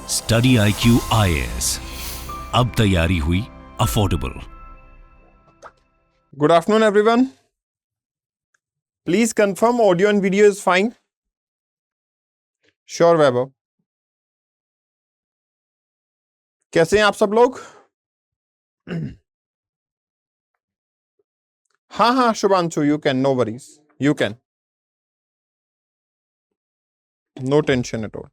Study IQ IAS, अब तैयारी हुई affordable. Good afternoon, everyone. Please confirm audio and video is fine. Sure, वैभव। कैसे हैं आप सब लोग? हाँ, Shubhanshu, you can, no worries. You can. No tension at all.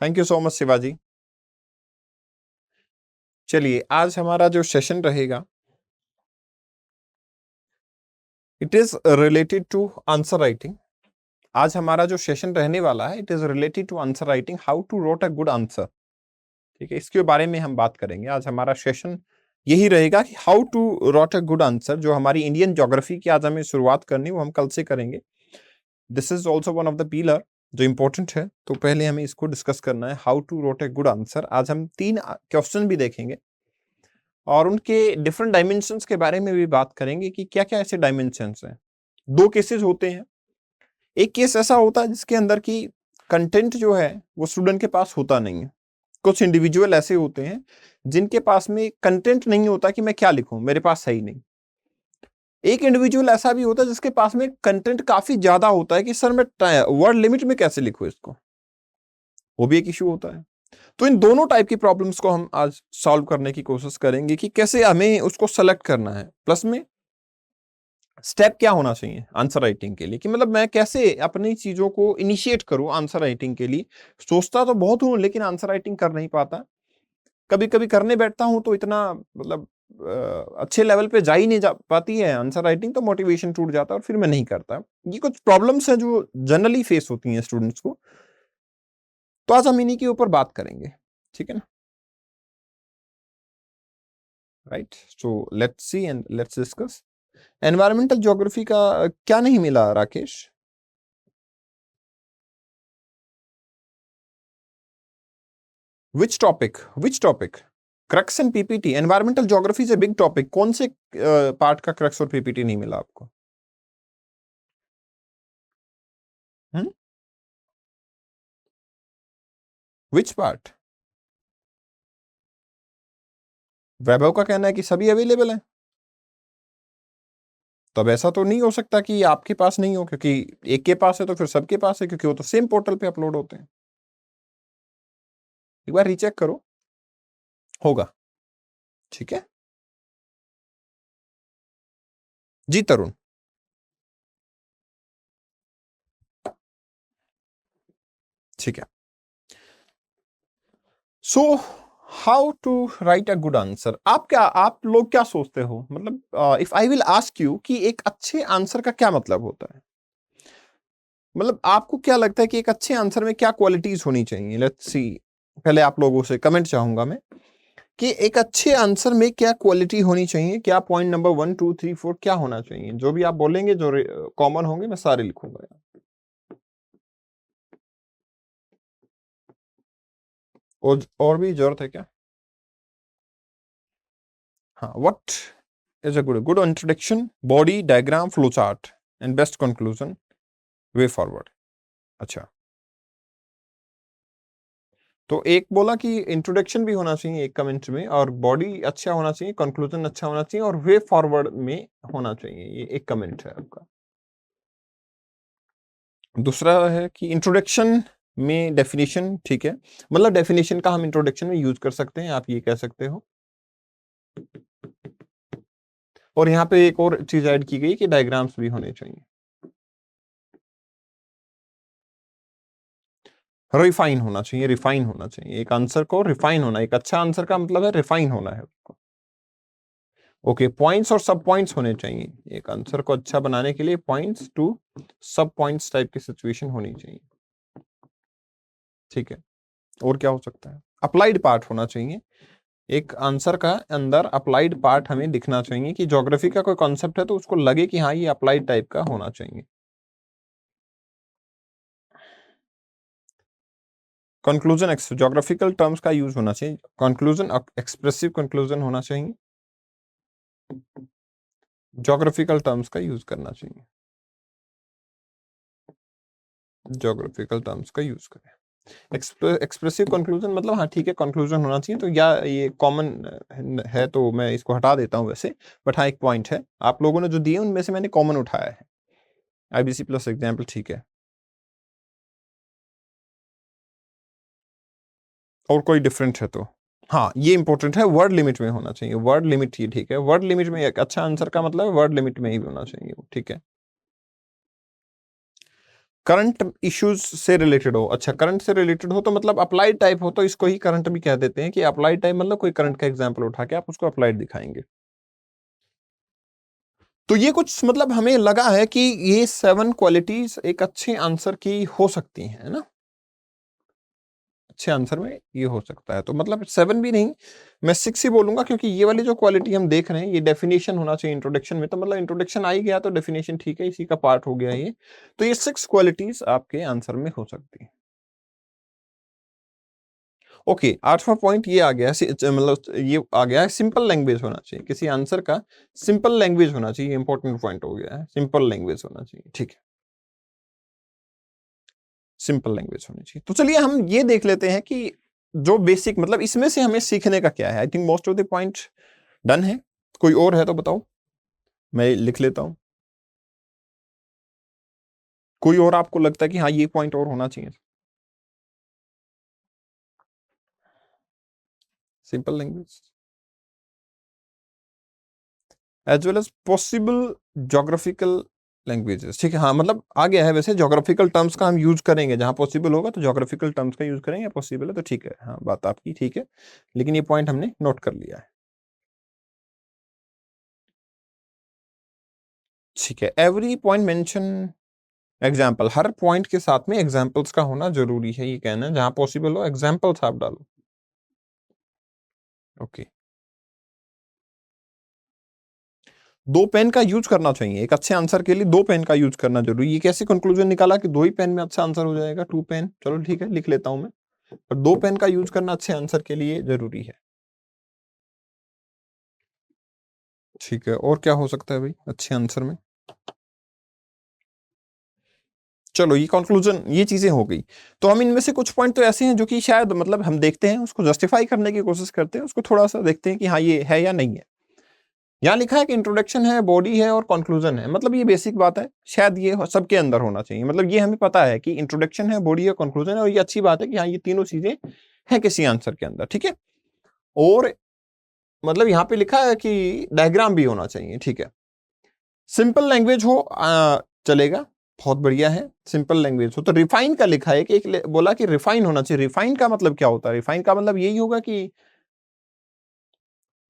Thank you so much, Shivaji. चलिए, आज हमारा जो सेशन रहेगा, it is related to answer writing. आज हमारा जो सेशन रहने वाला है, it is related to answer writing, how to write a good answer. ठीक है, इसके बारे में हम बात करेंगे। आज हमारा सेशन यही रहेगा कि how to wrote a good answer. जो हमारी इंडियन ज्योग्राफी की आज हमें शुरुआत करनी, वो हम कल से करेंगे। This is also one of the pillar जो इंपॉर्टेंट है, तो पहले हमें इसको डिस्कस करना है, how to wrote a good answer. आज हम 3 क्वेश्चन भी देखेंगे और उनके डिफरेंट डायमेंशंस के बारे में भी बात करेंगे कि क्या क्या ऐसे डायमेंशंस हैं। 2 केसेस होते हैं। एक केस ऐसा होता है जिसके अंदर की कंटेंट जो है वो स्टूडेंट के पास होता नहीं है। कुछ इंडिविजुअल ऐसे होते हैं जिनके पास में कंटेंट नहीं होता कि मैं क्या लिखूं, मेरे पास है ही नहीं। एक इंडिविजुअल ऐसा भी होता है जिसके पास में कंटेंट काफी ज्यादा होता है कि सर मैं वर्ड लिमिट में कैसे लिखूं इसको, वो भी एक इश्यू होता है। तो इन दोनों टाइप की प्रॉब्लम्स को हम आज सॉल्व करने की कोशिश करेंगे कि कैसे हमें उसको सेलेक्ट करना है, प्लस में स्टेप क्या होना चाहिए आंसर राइटिंग के लिए, कि मतलब मैं कैसे अपनी चीजों को इनिशिएट करूं आंसर राइटिंग के लिए। सोचता तो बहुत हूं लेकिन आंसर राइटिंग कर नहीं पाता। कभी कभी करने बैठता हूं तो इतना मतलब अच्छे लेवल पे जा ही नहीं जा पाती है आंसर राइटिंग, तो मोटिवेशन टूट जाता है और फिर मैं नहीं करता। ये कुछ प्रॉब्लम्स हैं जो जनरली फेस होती हैं स्टूडेंट्स को, तो आज हम इन्हीं के ऊपर बात करेंगे, ठीक है ना। Right, so let's see and let's discuss. Environmental geography का क्या नहीं मिला Rakesh? Which topic? Crux and PPT. Environmental geography से बिग टॉपिक कौन से पार्ट का क्रक्स और पीपीटी नहीं मिला आपको? Which part? वैभव का कहना है कि सभी अवेलेबल है। तब ऐसा तो नहीं हो सकता कि आपके पास नहीं हो, क्योंकि एक के पास है तो फिर सबके पास है, क्योंकि वो तो सेम पोर्टल पे अपलोड होते हैं। एक बार रीचेक करो, होगा। ठीक है जी तरुण। ठीक है। So how to write a good answer. आप लोग क्या सोचते हो, मतलब if I will ask you कि एक अच्छे आंसर का क्या मतलब होता है, मतलब आपको क्या लगता है कि एक अच्छे आंसर में क्या क्वालिटीज होनी चाहिए? लेट्स सी, पहले आप लोगों से कमेंट चाहूंगा मैं कि एक अच्छे आंसर में क्या क्वालिटी होनी चाहिए, क्या पॉइंट नंबर 1 2 3 4 क्या होना चाहिए। जो भी आप बोलेंगे, जो कॉमन होंगे, मैं सारे लिखूंगा। और भी जरूरत है क्या? हाँ, what is a good introduction, body diagram, flow chart and best conclusion, way forward. अच्छा, तो एक बोला कि इंट्रोडक्शन भी होना चाहिए एक कमेंट में, और बॉडी अच्छा होना चाहिए, कंक्लूजन अच्छा होना चाहिए, और वे फॉरवर्ड में होना चाहिए। ये एक कमेंट है आपका। दूसरा है कि इंट्रोडक्शन में डेफिनेशन, ठीक है, मतलब डेफिनेशन का हम इंट्रोडक्शन में यूज कर सकते हैं, आप ये कह सकते हो। और यहाँ पे एक और चीज ऐड की गई कि डायग्राम्स भी होने चाहिए। रिफाइन होना चाहिए, रिफाइन होना चाहिए। एक आंसर को रिफाइन होना, एक अच्छा आंसर का मतलब है रिफाइन होना है उसको। ओके, पॉइंट्स और सब पॉइंट्स होने चाहिए। एक आंसर को अच्छा बनाने के लिए पॉइंट्स टू सब पॉइंट्स टाइप की सिचुएशन होनी चाहिए। ठीक है, और क्या हो सकता है? अप्लाइड पार्ट होना चाहिए। एक आंसर का अंदर अप्लाइड पार्ट हमें दिखना चाहिए, कि ज्योग्राफी का कोई कॉन्सेप्ट है तो उसको लगे कि हाँ ये अप्लाइड टाइप का होना चाहिए। कंक्लूजन, ज्योग्राफिकल टर्म्स का यूज होना चाहिए। कंक्लूजन एक्सप्रेसिव कंक्लूजन होना चाहिए, ज्योग्राफिकल टर्म्स का यूज करना चाहिए। ज्योग्राफिकल टर्म्स का यूज करें। एक्सप्रेसिव कंक्लूजन मतलब हाँ ठीक है, कंक्लूजन होना चाहिए, तो या ये कॉमन है तो मैं इसको हटा देता हूँ वैसे, बट हाँ एक पॉइंट है, आप लोगों ने जो दिए उनमें से मैंने कॉमन उठाया है। आईबीसी प्लस एग्जाम्पल ठीक है, और कोई डिफरेंट है तो हाँ ये इंपॉर्टेंट है, वर्ड लिमिट में होना चाहिए, वर्ड लिमिट, ये ठीक है, वर्ड लिमिट में एक अच्छा आंसर का मतलब वर्ड लिमिट में ही होना चाहिए, ठीक है। करंट इश्यूज से रिलेटेड हो, अच्छा करंट से रिलेटेड हो तो मतलब अप्लाइड टाइप हो तो इसको ही करंट भी कह देते हैं, कि अप्लाइड टाइप मतलब कोई करंट का एग्जांपल उठा के आप उसको अप्लाइड दिखाएंगे। तो ये कुछ मतलब हमें लगा है कि ये 7 क्वालिटीज एक अच्छे आंसर की हो सकती हैं, है ना, अच्छे आंसर में ये हो सकता है, तो मतलब 7 भी नहीं, मैं 6 ही बोलूंगा, क्योंकि ये वाली जो क्वालिटी हम देख रहे हैं ये डेफिनेशन होना चाहिए इंट्रोडक्शन में, तो मतलब इंट्रोडक्शन आ ही गया तो डेफिनेशन ठीक है, इसी का पार्ट हो गया ये, तो ये 6 क्वालिटीज आपके आंसर में हो सकती है। ओके, 8वां पॉइंट ये आ गया, मतलब ये आ गया है, सिंपल लैंग्वेज होना चाहिए, किसी आंसर का सिंपल लैंग्वेज होना चाहिए, इंपॉर्टेंट पॉइंट हो गया है, सिंपल लैंग्वेज होना चाहिए, ठीक है, सिंपल लैंग्वेज होनी चाहिए। तो चलिए हम ये देख लेते हैं कि जो बेसिक मतलब इसमें से हमें सीखने का क्या है। I think most of the point done है, कोई और है तो बताओ, मैं लिख लेता हूं, कोई और आपको लगता है कि हाँ ये पॉइंट और होना चाहिए। Simple language as well as possible geographical languages, ठीक है, हाँ मतलब आ गया है, वैसे ज्योग्राफिकल टर्म्स का हम यूज करेंगे, जहां पॉसिबल होगा तो ज्योग्राफिकल टर्म्स का यूज करेंगे, पॉसिबल है तो ठीक है, हाँ बात आपकी ठीक है, लेकिन ये पॉइंट हमने नोट कर लिया है, ठीक है। एवरी पॉइंट मेंशन एग्जाम्पल, हर पॉइंट के साथ में एग्जाम्पल्स का होना जरूरी है, ये कहना है, जहां पॉसिबल हो एग्जाम्पल्स आप डालो, ओके। 2 पेन का यूज करना चाहिए, एक अच्छे आंसर के लिए 2 पेन का यूज करना जरूरी, ये कैसे कंक्लूजन निकाला कि 2 ही पेन में अच्छा आंसर हो जाएगा, 2 पेन, चलो ठीक है लिख लेता हूं मैं, पर 2 पेन का यूज करना अच्छे आंसर के लिए जरूरी है, ठीक है। और क्या हो सकता है भाई अच्छे आंसर में, चलो ये कंक्लूजन, ये चीजें हो गई, तो हम इनमें से कुछ पॉइंट तो ऐसे हैं जो कि शायद मतलब हम देखते हैं उसको जस्टिफाई करने की कोशिश करते हैं, उसको थोड़ा सा देखते हैं कि हाँ ये है या नहीं है। यहाँ लिखा है कि इंट्रोडक्शन है, बॉडी है और कंक्लूजन है, मतलब ये बेसिक बात है, शायद ये सबके अंदर होना चाहिए, मतलब ये हमें पता है कि इंट्रोडक्शन है, बॉडी है, कंक्लूजन है, और ये अच्छी बात है कि हाँ ये तीनों चीजें हैं किसी आंसर के अंदर, ठीक है। और मतलब यहाँ पे लिखा है कि डायग्राम भी होना चाहिए, ठीक है। सिंपल लैंग्वेज हो चलेगा, बहुत बढ़िया है, सिंपल लैंग्वेज हो, तो रिफाइन का लिखा है कि एक बोला कि रिफाइन होना चाहिए, रिफाइन का मतलब क्या होता है, रिफाइन का मतलब यही होगा कि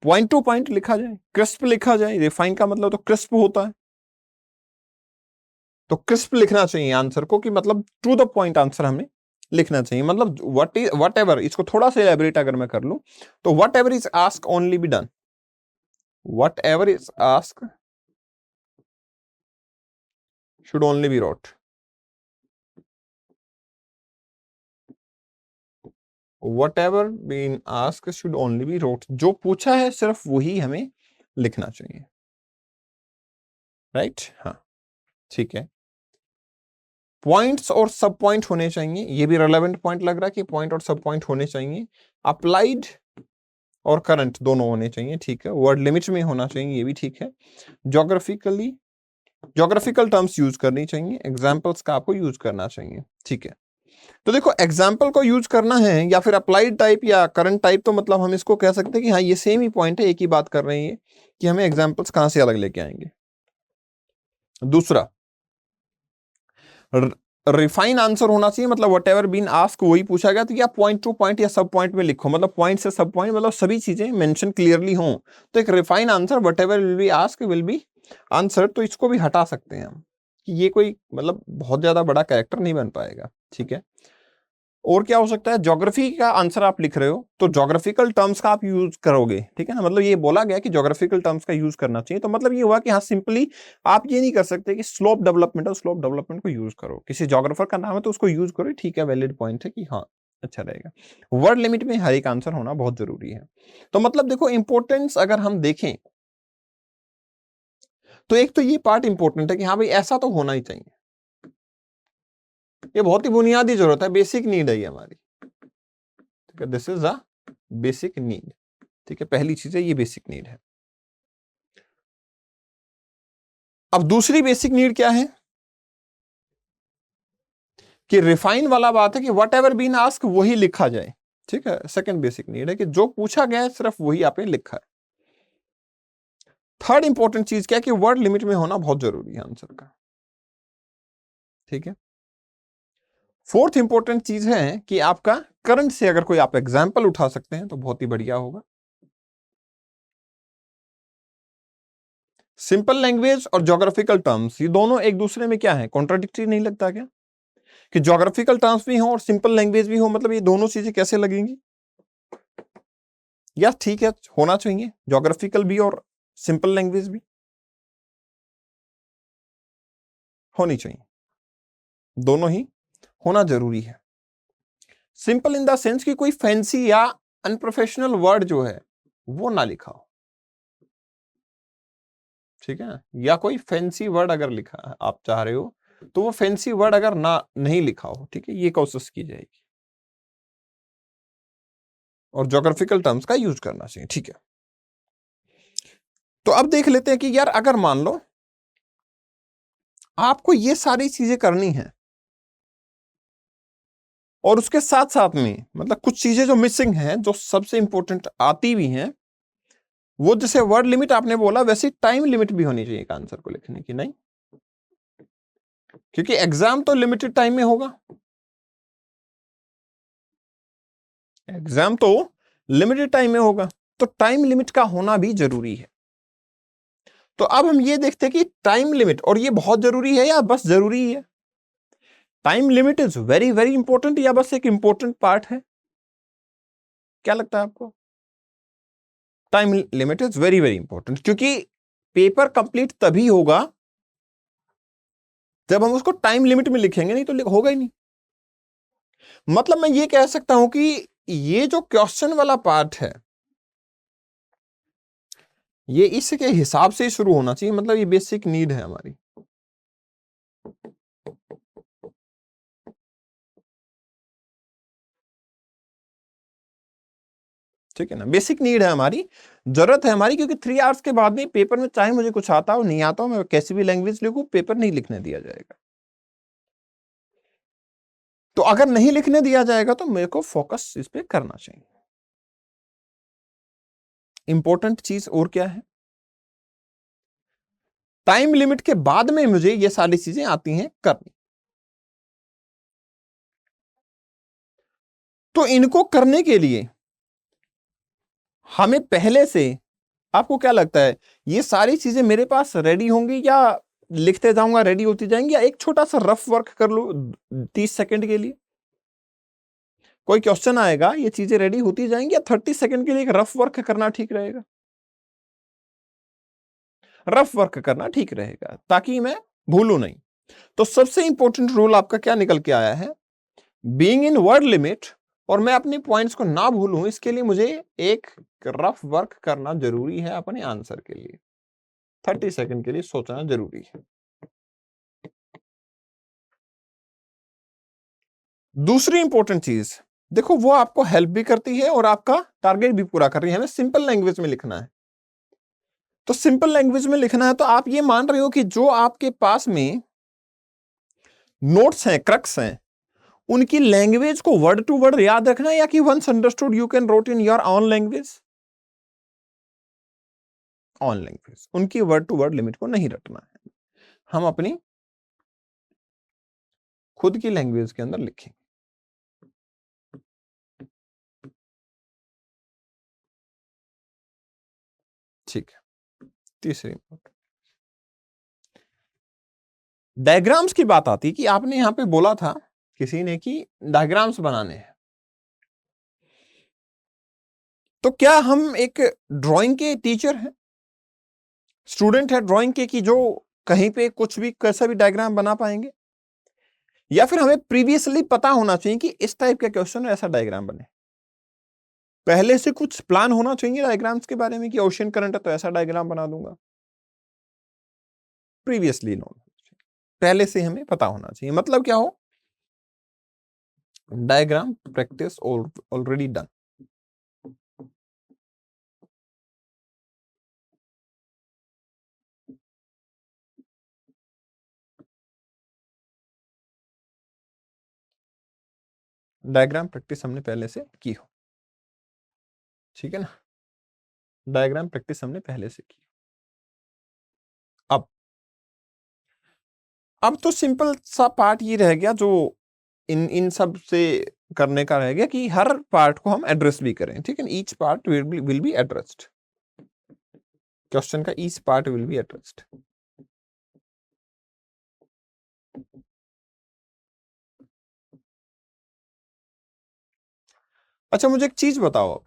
पॉइंट टू पॉइंट लिखा जाए, क्रिस्प लिखा जाए, रिफाइन का मतलब तो क्रिस्प होता है, तो क्रिस्प लिखना चाहिए आंसर को, कि मतलब टू द पॉइंट आंसर हमें लिखना चाहिए, मतलब वट एवर, इसको थोड़ा सा एलेबरेट अगर मैं कर लूं तो whatever is ask only be done, whatever is ask should only be wrote, whatever been ask should only be wrote, जो पूछा है सिर्फ वही हमें लिखना चाहिए, राइट, हाँ ठीक है। पॉइंट्स और सब पॉइंट होने चाहिए, ये भी रेलेवेंट पॉइंट लग रहा है कि पॉइंट और सब पॉइंट होने चाहिए, अप्लाइड और करंट दोनों होने चाहिए, ठीक है, वर्ड लिमिट में होना चाहिए, ये भी ठीक है। ज्योग्राफिकली ज्योग्राफिकल टर्म्स यूज करनी चाहिए, एग्जाम्पल्स का आपको यूज करना चाहिए, ठीक है। तो देखो एग्जाम्पल को यूज करना है या फिर अप्लाइड टाइप या करंट टाइप, तो मतलब हम इसको कह सकते हैं कि हाँ ये सेम ही पॉइंट है, एक ही बात कर रहे हैं कि हमें एग्जाम्पल्स कहां से अलग लेके आएंगे। दूसरा, रिफाइन आंसर होना चाहिए, मतलब वट एवर बीन आस्क वही पूछा गया, तो या पॉइंट टू पॉइंट या सब पॉइंट में लिखो, मतलब पॉइंट से सब पॉइंट, मतलब सभी चीजें मेंशन क्लियरली हों, तो एक refine answer what ever will be ask will be answer, तो इसको भी हटा सकते हैं हम, कि ये कोई मतलब बहुत ज्यादा बड़ा कैरेक्टर नहीं बन पाएगा, ठीक है। और क्या हो सकता है, ज्योग्राफी का आंसर आप लिख रहे हो तो ज्योग्राफिकल टर्म्स का आप यूज करोगे, ठीक है ना, मतलब ये बोला गया कि ज्योग्राफिकल टर्म्स का यूज करना चाहिए, तो मतलब ये हुआ कि हाँ सिंपली आप ये नहीं कर सकते कि स्लोप डेवलपमेंट है, स्लोप डेवलपमेंट को यूज करो, किसी ज्योग्राफर का नाम है तो उसको यूज करो, ठीक है, वैलिड पॉइंट है कि हाँ अच्छा रहेगा। वर्ड लिमिट में हर एक आंसर होना बहुत जरूरी है, तो मतलब देखो इंपोर्टेंस अगर हम देखें तो एक तो ये पार्ट इंपॉर्टेंट है कि हाँ भाई ऐसा तो होना ही चाहिए, ये बहुत ही बुनियादी जरूरत है, बेसिक नीड है ये हमारी, ठीक है। This is a basic need, ठीक है। पहली चीज है ये बेसिक नीड है। अब दूसरी बेसिक नीड क्या है कि रिफाइन वाला बात है कि वट एवर बीन आस्क वही लिखा जाए, ठीक है। सेकंड बेसिक नीड है कि जो पूछा गया है सिर्फ वही आपने लिखा है। थर्ड इंपॉर्टेंट चीज क्या है कि वर्ड लिमिट में होना बहुत जरूरी है आंसर का, ठीक है। फोर्थ इंपॉर्टेंट चीज है कि आपका करंट से अगर कोई आप एग्जाम्पल उठा सकते हैं तो बहुत ही बढ़िया होगा। सिंपल लैंग्वेज और ज्योग्राफिकल टर्म्स ये दोनों एक दूसरे में क्या है, कॉन्ट्राडिक्टरी नहीं लगता क्या कि ज्योग्राफिकल टर्म्स भी हो और सिंपल लैंग्वेज भी हो, मतलब ये दोनों चीजें कैसे लगेंगी? या ठीक है, होना चाहिए ज्योग्राफिकल भी और सिंपल लैंग्वेज भी होनी चाहिए, दोनों ही होना जरूरी है। सिंपल इन द सेंस कि कोई फैंसी या अनप्रोफेशनल वर्ड जो है वो ना लिखा हो, ठीक है। या कोई फैंसी वर्ड अगर लिखा आप चाह रहे हो तो वो फैंसी वर्ड अगर ना नहीं लिखा हो, ठीक है, ये कोशिश की जाएगी। और ज्योग्राफिकल टर्म्स का यूज करना चाहिए, ठीक है। तो अब देख लेते हैं कि यार अगर मान लो आपको ये सारी चीजें करनी है और उसके साथ साथ में मतलब कुछ चीजें जो मिसिंग हैं, जो सबसे इंपॉर्टेंट आती भी हैं, वो जैसे वर्ड लिमिट आपने बोला वैसे टाइम लिमिट भी होनी चाहिए एक आंसर को लिखने की, नहीं? क्योंकि एग्जाम तो लिमिटेड टाइम में होगा, एग्जाम तो लिमिटेड टाइम में होगा, तो टाइम लिमिट का होना भी जरूरी है। तो अब हम ये देखते हैं कि टाइम लिमिट, और ये बहुत जरूरी है या बस जरूरी है? Time limit is very very important या बस एक इंपॉर्टेंट पार्ट है? क्या लगता है आपको? Time limit is very very important, क्योंकि पेपर कंप्लीट तभी होगा जब हम उसको टाइम लिमिट में लिखेंगे, नहीं तो होगा ही नहीं। मतलब मैं ये कह सकता हूं कि ये जो क्वेश्चन वाला पार्ट है ये इसके हिसाब से ही शुरू होना चाहिए, मतलब ये बेसिक नीड है हमारी। ठीक है ना, बेसिक नीड है हमारी, जरूरत है हमारी, क्योंकि 3 आवर्स के बाद में पेपर में चाहे मुझे कुछ आता हो नहीं आता हो, मैं कैसी भी लैंग्वेज लिखूं, पेपर नहीं लिखने दिया जाएगा। तो अगर नहीं लिखने दिया जाएगा तो मेरे को फोकस इस पे करना चाहिए। इंपॉर्टेंट चीज और क्या है, टाइम लिमिट के बाद में मुझे ये सारी चीजें आती हैं करनी, तो इनको करने के लिए हमें पहले से, आपको क्या लगता है ये सारी चीजें मेरे पास रेडी होंगी या लिखते जाऊंगा रेडी होती जाएंगी, या एक छोटा सा रफ वर्क कर लो 30 सेकंड के लिए? कोई क्वेश्चन आएगा ये चीजें रेडी होती जाएंगी या 30 सेकंड के लिए एक रफ वर्क करना ठीक रहेगा? रफ वर्क करना ठीक रहेगा ताकि मैं भूलूं नहीं। तो सबसे इंपॉर्टेंट रूल आपका क्या निकल के आया है, बीइंग इन वर्ड लिमिट, और मैं अपने पॉइंट्स को ना भूलूं इसके लिए मुझे एक रफ वर्क करना जरूरी है अपने आंसर के लिए, 30 सेकंड के लिए सोचना जरूरी है। दूसरी इंपॉर्टेंट चीज देखो, वो आपको हेल्प भी करती है और आपका टारगेट भी पूरा कर रही है। हमें सिंपल लैंग्वेज में लिखना है, तो सिंपल लैंग्वेज में लिखना है तो आप ये मान रहे हो कि जो आपके पास में नोट्स हैं, क्रक्स हैं, उनकी लैंग्वेज को वर्ड टू वर्ड याद रखना है, या कि once understood you can wrote in your own language? Own language, उनकी वर्ड टू वर्ड लिमिट को नहीं रखना है, हम अपनी खुद की लैंग्वेज के अंदर लिखेंगे। ठीक है, तीसरी डायग्राम्स की बात आती कि आपने यहां पे बोला था किसी ने कि डायग्राम्स बनाने हैं, तो क्या हम एक ड्राइंग के टीचर हैं, स्टूडेंट है ड्राइंग के, कि जो कहीं पे कुछ भी कैसा भी डायग्राम बना पाएंगे? या फिर हमें प्रीवियसली पता होना चाहिए कि इस टाइप का क्वेश्चन ऐसा डायग्राम बने, पहले से कुछ प्लान होना चाहिए डायग्राम्स के बारे में कि ओशन करंट है तो ऐसा डायग्राम बना दूंगा? प्रीवियसली नोन, पहले से हमें पता होना चाहिए। मतलब क्या हो diagram practice already done. Diagram practice हमने पहले से की हो, ठीक है ना, डायग्राम प्रैक्टिस हमने पहले से की। अब तो सिंपल सा पार्ट ये रह गया जो इन सब से करने का रह गया कि हर पार्ट को हम एड्रेस भी करें, ठीक है ना, each part will be addressed, question का each part will be addressed. अच्छा मुझे एक चीज बताओ, अब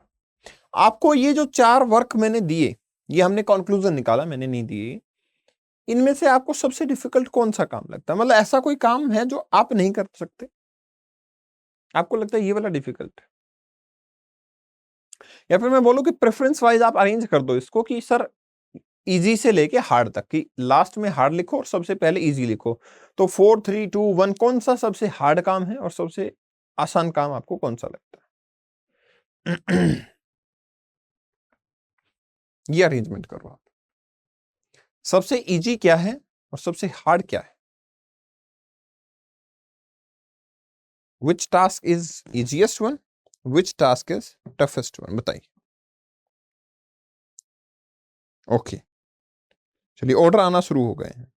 आपको ये जो 4 वर्क मैंने दिए, ये हमने कंक्लूजन निकाला, मैंने नहीं दिए, इनमें से आपको सबसे डिफिकल्ट कौन सा काम लगता है? मतलब ऐसा कोई काम है जो आप नहीं कर सकते, आपको लगता है ये वाला डिफिकल्ट है? या फिर मैं बोलूं कि प्रेफरेंस वाइज आप अरेंज कर दो इसको कि सर इजी से लेके हार्ड तक, कि लास्ट में हार्ड लिखो और सबसे पहले इजी लिखो। तो 4 3 2 1 कौन सा सबसे हार्ड काम है और सबसे आसान काम आपको कौन सा लगता है? ये अरेंजमेंट करो आप, सबसे इजी क्या है और सबसे हार्ड क्या है? Which task is easiest one, which task is toughest one, बताइए। ओके चलिए ऑर्डर आना शुरू हो गए हैं,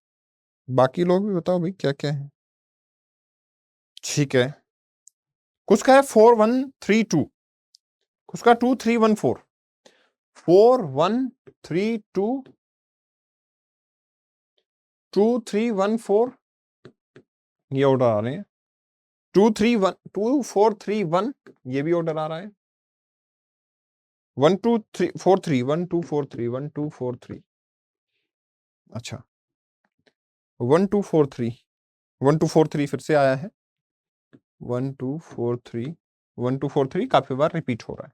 बाकी लोग भी बताओ भाई क्या क्या है। ठीक है, कुछ का है 4 1 3 2, कुछ का 2 3 1 4, 4 1 3 2 2 3 1 4, ये ऑर्डर आ रहे हैं। 2 3 1 2 4 3 1, ये भी ऑर्डर आ रहा है। 1 2 3 4 3 1 2 4 3 1 2 4 3, अच्छा 1 2 4 3 1 2 4 3 फिर से आया है। 1 2 4 3 1 2 4 3 काफी बार रिपीट हो रहा है।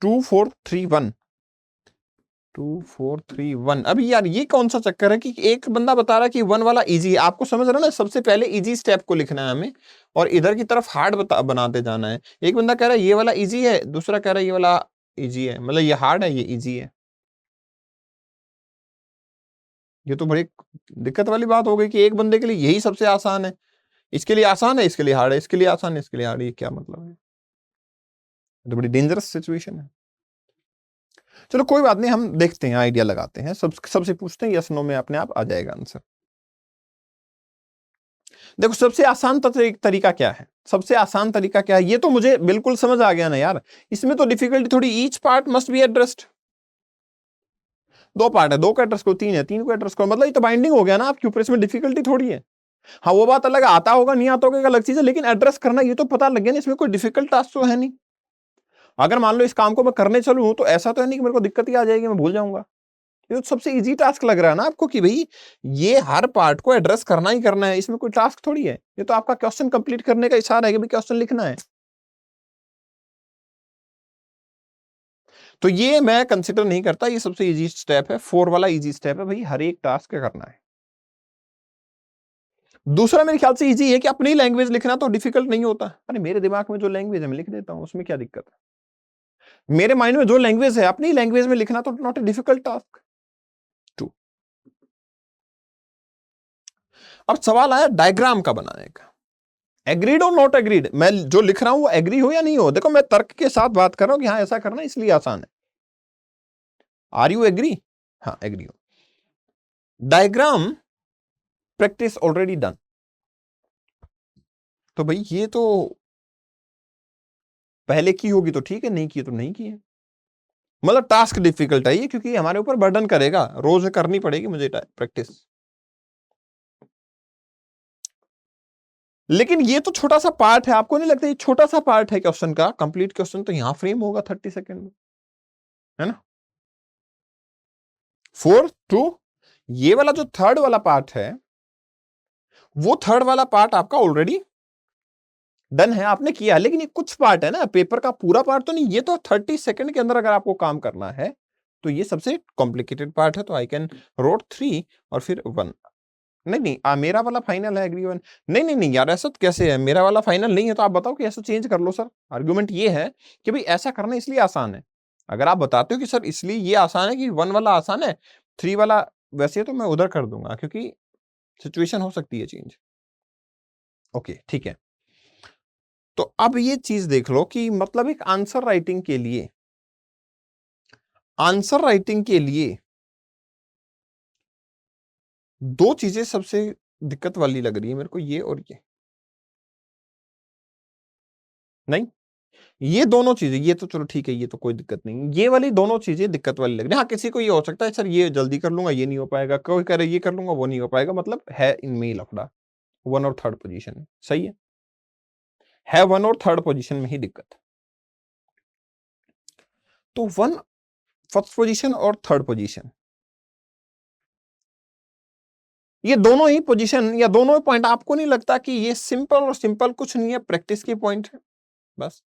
2 4 3 1 2 4 3 1, अभी यार ये कौन सा चक्कर है कि एक बंदा बता रहा है कि 1 वाला इजी है, आपको समझ रहा है ना, सबसे पहले इजी स्टेप को लिखना है हमें और इधर की तरफ हार्ड बनाते जाना है। एक बंदा कह रहा है ये वाला इजी है, दूसरा कह रहा है ये वाला इजी है, मतलब ये हार्ड है ये इजी है। ये तो बड़ी दिक्कत वाली बात हो गई कि एक बंदे के लिए यही सबसे आसान है, इसके लिए आसान है, इसके लिए हार्ड है, इसके लिए आसान है, इसके लिए हार्ड है, ये क्या मतलब है? तो बड़ी डेंजरस सिचुएशन है। चलो कोई बात नहीं, हम देखते हैं, आइडिया लगाते हैं, सबसे पूछते हैं, यस नो में अपने आप आ जाएगा आंसर। देखो सबसे आसान तरीका क्या है, सबसे आसान तरीका क्या है, ये तो मुझे बिल्कुल समझ आ गया ना यार, इसमें तो डिफिकल्टी थोड़ी, each part must be addressed. 2 part है, 2 का एड्रेस को, 3 है, 3 को एड्रेस को, मतलब ये तो बाइंडिंग हो गया ना आपके ऊपर, इसमें डिफिकल्टी थोड़ी है। हाँ वो बात अलग, आता होगा नहीं आता होगा एक अलग चीज है, लेकिन एड्रेस करना ये तो पता लग गया ना, इसमें कोई डिफिकल्ट टास्क तो है नहीं। अगर मान लो इस काम को मैं करने चलूं तो ऐसा तो है नहीं कि मेरे को दिक्कत ही आ जाएगी, मैं भूल जाऊंगा। ये तो सबसे इजी टास्क लग रहा है ना आपको कि भाई ये हर पार्ट को एड्रेस करना ही करना है, इसमें कोई टास्क थोड़ी है, ये तो आपका क्वेश्चन कंप्लीट करने का इशारा है कि भाई क्वेश्चन लिखना है। तो ये मैं कंसिडर नहीं करता, ये सबसे इजी स्टेप है, 4 वाला इजी स्टेप है भाई, हर एक टास्क करना है। दूसरा मेरे ख्याल से इजी है कि अपनी लैंग्वेज लिखना तो डिफिकल्ट नहीं होता। अरे मेरे दिमाग में जो लैंग्वेज है मैं लिख देता हूं, उसमें क्या दिक्कत है? मेरे माइंड में जो लैंग्वेज है अपनी लैंग्वेज में लिखना तो नॉट ए डिफिकल्ट टास्क। अब सवाल आया डायग्राम का बनाने का, एग्रीड और नॉट एग्रीड, मैं जो लिख रहा हूं वो एग्री हो या नहीं हो? देखो मैं तर्क के साथ बात कर रहा हूं कि हाँ ऐसा करना इसलिए आसान है। Are you agree? हाँ एग्री हो। डायग्राम प्रैक्टिस ऑलरेडी डन, तो भाई ये तो पहले की होगी तो ठीक है, नहीं की तो नहीं की है, मतलब टास्क डिफिकल्ट है ये, क्योंकि हमारे ऊपर बर्डन करेगा, रोज करनी पड़ेगी मुझे प्रैक्टिस। लेकिन ये तो छोटा सा पार्ट है, आपको नहीं लगता ये छोटा सा पार्ट है क्वेश्चन का? कंप्लीट क्वेश्चन तो यहां फ्रेम होगा 30 सेकंड में, है ना? 4 2, ये वाला जो थर्ड वाला पार्ट है, वो थर्ड वाला पार्ट आपका ऑलरेडी डन है, आपने किया है, लेकिन ये कुछ पार्ट है ना, पेपर का पूरा पार्ट तो नहीं, ये तो 30 सेकंड के अंदर अगर आपको काम करना है तो ये सबसे कॉम्प्लिकेटेड पार्ट है। तो आई कैन रोट 3 और फिर 1, नहीं नहीं मेरा वाला फाइनल है एग्री वन। नहीं नहीं नहीं यार, ऐसा तो कैसे है, मेरा वाला फाइनल नहीं है तो आप बताओ कि ऐसा चेंज कर लो सर। आर्गुमेंट ये है कि भाई ऐसा करना इसलिए आसान है। अगर आप बताते हो कि सर इसलिए ये आसान है कि 1 वाला आसान है, 3 वाला वैसे, तो मैं उधर कर दूंगा क्योंकि सिचुएशन हो सकती है चेंज। ओके ठीक है। तो अब ये चीज देख लो कि मतलब एक आंसर राइटिंग के लिए, आंसर राइटिंग के लिए दो चीजें सबसे दिक्कत वाली लग रही है मेरे को, ये और ये। नहीं, ये दोनों चीजें, ये तो चलो ठीक है, ये तो कोई दिक्कत नहीं, ये वाली दोनों चीजें दिक्कत वाली लग रही है। हाँ, किसी को ये हो सकता है सर ये जल्दी कर लूंगा, ये नहीं हो पाएगा, कोई कह रहा है ये कर लूंगा, वो नहीं हो पाएगा, मतलब है इनमें ही लफड़ा, 1 और 3rd पोजीशन में। सही है 1 और 3rd पोजीशन में ही दिक्कत। तो 1 फर्स्ट पोजीशन और 3rd पोजीशन, ये दोनों ही पोजीशन या दोनों ही पॉइंट, आपको नहीं लगता कि ये सिंपल और सिंपल कुछ नहीं है, प्रैक्टिस की पॉइंट है बस।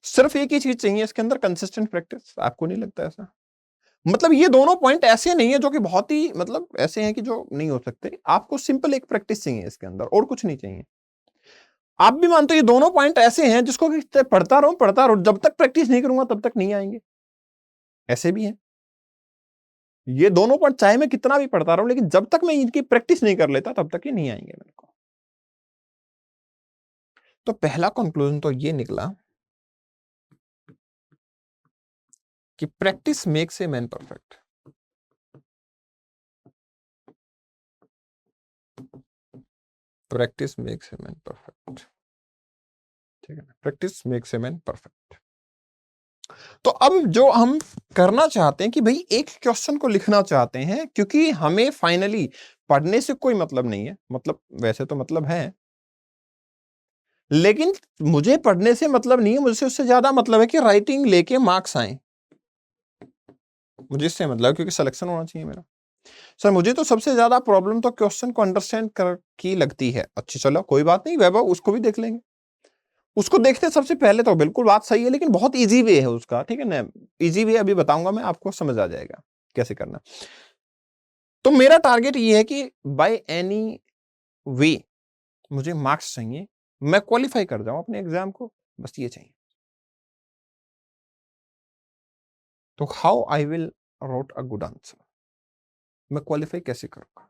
सिर्फ एक ही चीज चाहिए इसके अंदर, कंसिस्टेंट प्रैक्टिस। आपको नहीं लगता ऐसा? मतलब ये दोनों पॉइंट ऐसे नहीं है जो कि बहुत ही मतलब ऐसे हैं कि जो नहीं हो सकते, आपको सिंपल एक प्रैक्टिस चाहिए इसके अंदर, और कुछ नहीं चाहिए। आप भी मानते हो ये दोनों पॉइंट ऐसे हैं जिसको कि पढ़ता रहो, जब तक प्रैक्टिस नहीं करूंगा तब तक नहीं आएंगे। ऐसे भी है ये दोनों पॉइंट, चाहे मैं कितना भी पढ़ता रहूं, लेकिन जब तक मैं इनकी प्रैक्टिस नहीं कर लेता तब तक ये नहीं आएंगे मेरे को। तो पहला कंक्लूजन तो ये निकला कि practice makes a man perfect. Practice makes a man perfect, ठीक है ना, practice makes a man perfect. तो अब जो हम करना चाहते हैं कि भाई एक क्वेश्चन को लिखना चाहते हैं, क्योंकि हमें फाइनली पढ़ने से कोई मतलब नहीं है, मतलब वैसे तो मतलब है, लेकिन मुझे पढ़ने से मतलब नहीं है, मुझसे उससे ज्यादा मतलब है कि राइटिंग लेके मार्क्स आए, मुझे इससे मतलब, क्योंकि सिलेक्शन होना चाहिए मेरा। सर मुझे तो सबसे ज्यादा प्रॉब्लम तो क्वेश्चन को अंडरस्टैंड कर की लगती है। अच्छा चलो कोई बात नहीं वैभव, उसको भी देख लेंगे। उसको देखते सबसे पहले तो बिल्कुल बात सही है, लेकिन बहुत इजी वे है उसका, ठीक है ना, इजी वे अभी बताऊंगा मैं, आपको समझ आ जाएगा कैसे करना। तो मेरा टारगेट ये है कि बाय एनी वे मुझे मार्क्स चाहिए, मैं क्वालिफाई कर जाऊं अपने एग्जाम को, बस ये चाहिए। तो how I will wrote a good answer, मैं क्वालिफाई कैसे करूंगा?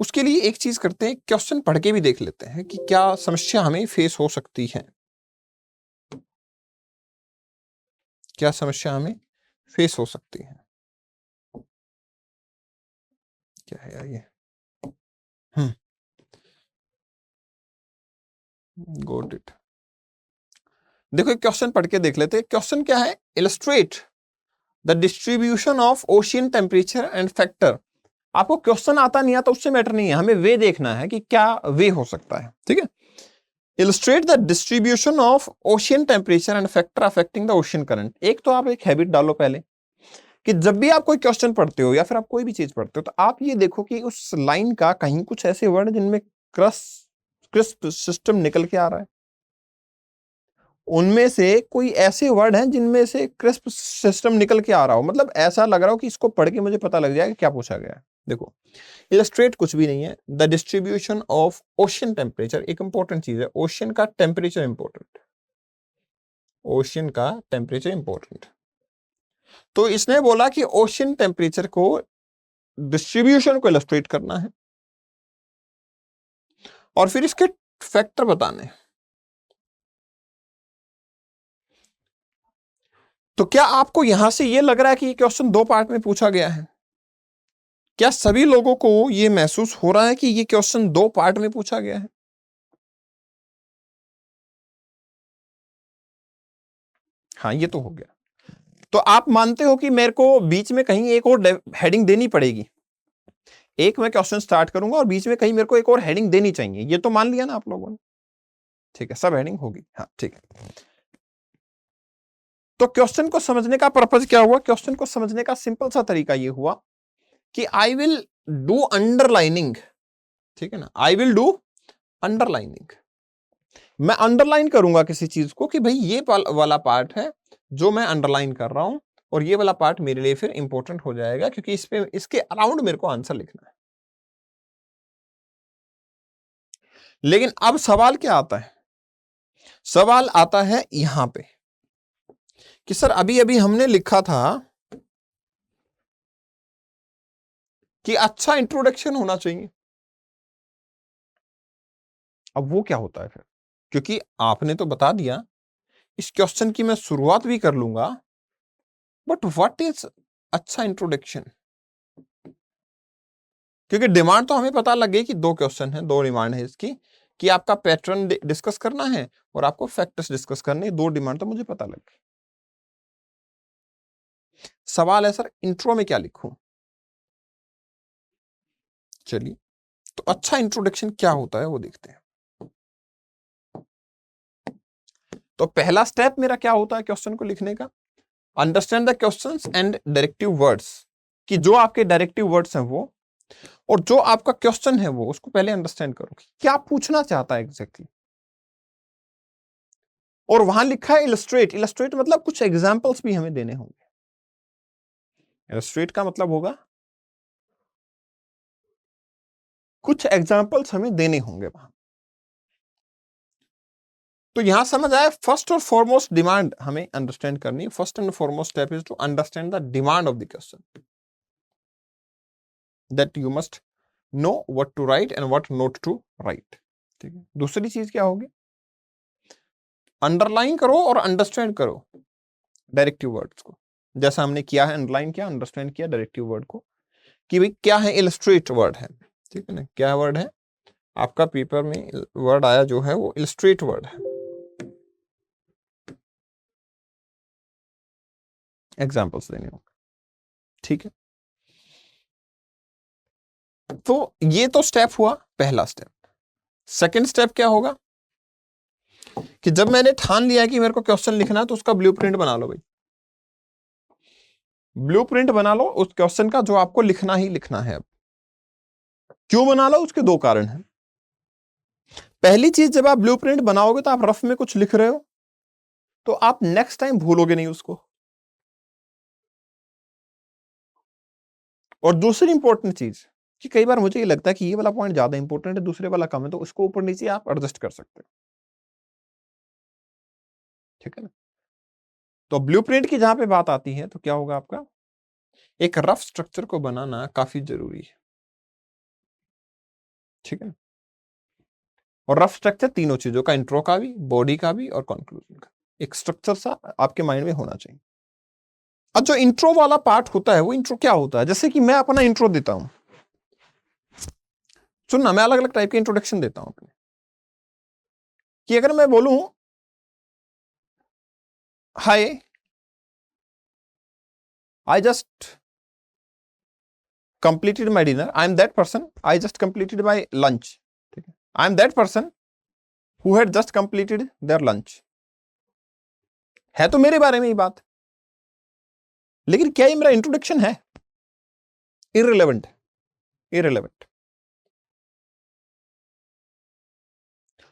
उसके लिए एक चीज करते हैं, क्वेश्चन पढ़ के भी देख लेते हैं कि क्या समस्या हमें फेस हो सकती है, क्या समस्या हमें फेस हो सकती है। क्या है यार ये, गॉट इट। देखो एक क्वेश्चन पढ़ के देख लेते हैं। क्वेश्चन क्या है? Illustrate the distribution of ocean temperature and factor. आपको क्वेश्चन आता नहीं आता उससे मैटर नहीं है, हमें वे देखना है कि क्या वे हो सकता है, ठीक है। Illustrate the distribution of ocean temperature and factor affecting the ocean current. एक तो आप एक हैबिट डालो पहले कि जब भी आप कोई क्वेश्चन पढ़ते हो या फिर आप कोई भी चीज पढ़ते हो, तो आप ये देखो कि उस लाइन का कहीं कुछ ऐसे वर्ड जिनमें क्रिस्प सिस्टम निकल के आ रहा है, उनमें से कोई ऐसे वर्ड हैं जिनमें से क्रिस्प सिस्टम निकल के आ रहा हो, मतलब ऐसा लग रहा हो कि इसको पढ़ के मुझे पता लग जाएगा क्या पूछा गया है। देखो इलस्ट्रेट कुछ भी नहीं है, the distribution of ocean temperature, एक इंपॉर्टेंट चीज है, ओशियन का टेम्परेचर इंपॉर्टेंट, ओशियन का टेम्परेचर इंपॉर्टेंट। तो इसने बोला कि ओशियन टेम्परेचर को डिस्ट्रीब्यूशन को इलस्ट्रेट करना है और फिर इसके फैक्टर बताने हैं। तो क्या आपको यहां से यह लग रहा है कि ये क्वेश्चन 2 पार्ट में पूछा गया है? क्या सभी लोगों को यह महसूस हो रहा है कि ये क्वेश्चन 2 पार्ट में पूछा गया है? हाँ ये तो हो गया। तो आप मानते हो कि मेरे को बीच में कहीं एक और हेडिंग देनी पड़ेगी, एक मैं क्वेश्चन स्टार्ट करूंगा और बीच में कहीं मेरे को एक और हेडिंग देनी चाहिए, ये तो मान लिया ना आप लोगों ने? ठीक है, सब हेडिंग होगी, हाँ ठीक है। तो क्वेश्चन को समझने का पर्पज क्या हुआ? क्वेश्चन को समझने का सिंपल सा तरीका ये हुआ कि आई विल डू अंडरलाइनिंग, ठीक है ना, आई विल डू अंडरलाइनिंग। मैं अंडरलाइन करूंगा किसी चीज को कि भाई ये वाला पार्ट है जो मैं अंडरलाइन कर रहा हूं, और ये वाला पार्ट मेरे लिए फिर इंपॉर्टेंट हो जाएगा क्योंकि इस पे इसके अराउंड मेरे को आंसर लिखना है। लेकिन अब सवाल क्या आता है? सवाल आता है यहां पे कि सर अभी अभी हमने लिखा था कि अच्छा इंट्रोडक्शन होना चाहिए। अब वो क्या होता है फिर? क्योंकि आपने तो बता दिया, इस क्वेश्चन की मैं शुरुआत भी कर लूंगा, बट व्हाट इज अच्छा इंट्रोडक्शन? क्योंकि डिमांड तो हमें पता लग गई कि दो क्वेश्चन है, दो डिमांड है इसकी, कि आपका पैटर्न डिस्कस करना है और आपको फैक्टर्स डिस्कस करने हैं। दो डिमांड तो मुझे पता लग गई। सवाल है सर इंट्रो में क्या लिखूं? चलिए, तो अच्छा इंट्रोडक्शन क्या होता है वो देखते हैं। तो पहला स्टेप मेरा क्या होता है क्वेश्चन को लिखने का? Understand the questions and directive words, कि जो आपके डायरेक्टिव वर्ड्स हैं वो, और जो आपका क्वेश्चन है वो, उसको पहले अंडरस्टैंड करो कि क्या पूछना चाहता है एग्जैक्टली। और वहां लिखा है इलस्ट्रेट। इलस्ट्रेट मतलब कुछ एग्जांपल्स भी हमें देने होंगे। इलस्ट्रेट का मतलब होगा कुछ एग्जांपल्स हमें देने होंगे वहां। तो यहां समझ आया, फर्स्ट और फॉरमोस्ट डिमांड हमें अंडरस्टैंड करनी है। First and foremost step is to understand the demand of the question, that you must know what to write and what not to write. ठीक है। दूसरी चीज क्या होगी? अंडरलाइन करो और अंडरस्टैंड करो डायरेक्टिव वर्ड्स को, जैसा हमने किया है, अंडरलाइन किया, अंडरस्टैंड किया डायरेक्टिव वर्ड को, कि भाई क्या है इलस्ट्रेट वर्ड है। ठीक है ना, क्या वर्ड है आपका पेपर में? वर्ड आया जो है वो इलस्ट्रेट वर्ड है। एग्जांपल्स देने होंगे। ठीक है, तो ये तो स्टेप हुआ, पहला स्टेप। सेकंड स्टेप क्या होगा कि जब मैंने ठान लिया है कि मेरे को क्वेश्चन लिखना है, तो उसका ब्लूप्रिंट बना लो भाई। ब्लूप्रिंट बना लो उस क्वेश्चन का जो आपको लिखना ही लिखना है। अब क्यों बना लो? उसके दो कारण हैं। पहली चीज, जब आप ब्लूप्रिंट बनाओगे तो आप रफ में कुछ लिख रहे हो, तो आप नेक्स्ट टाइम भूलोगे नहीं उसको। और दूसरी इंपॉर्टेंट चीज कि कई बार मुझे ये लगता है कि ये वाला पॉइंट ज्यादा इंपॉर्टेंट है, दूसरे वाला कम है, तो उसको ऊपर नीचे आप एडजस्ट कर सकते हो। ठीक है ना? तो ब्लूप्रिंट की जहां पे बात आती है, तो क्या होगा आपका? एक रफ स्ट्रक्चर को बनाना काफी जरूरी है। ठीक है। और रफ स्ट्रक्चर तीनों चीजों का, इंट्रो का भी, बॉडी का भी और कंक्लूजन का, एक स्ट्रक्चर सा आपके माइंड में होना चाहिए। अब जो इंट्रो वाला पार्ट होता है, वो इंट्रो क्या होता है? जैसे कि मैं अपना इंट्रो देता हूं, सुनना, मैं अलग अलग टाइप के इंट्रोडक्शन देता हूं अपने, कि अगर मैं बोलूं hi, I just completed my dinner, I am that person, I just completed my lunch, ठीक है, I am that person who had just completed their lunch, है तो मेरे बारे में ही बात, लेकिन क्या ये मेरा इंट्रोडक्शन है? Irrelevant, irrelevant.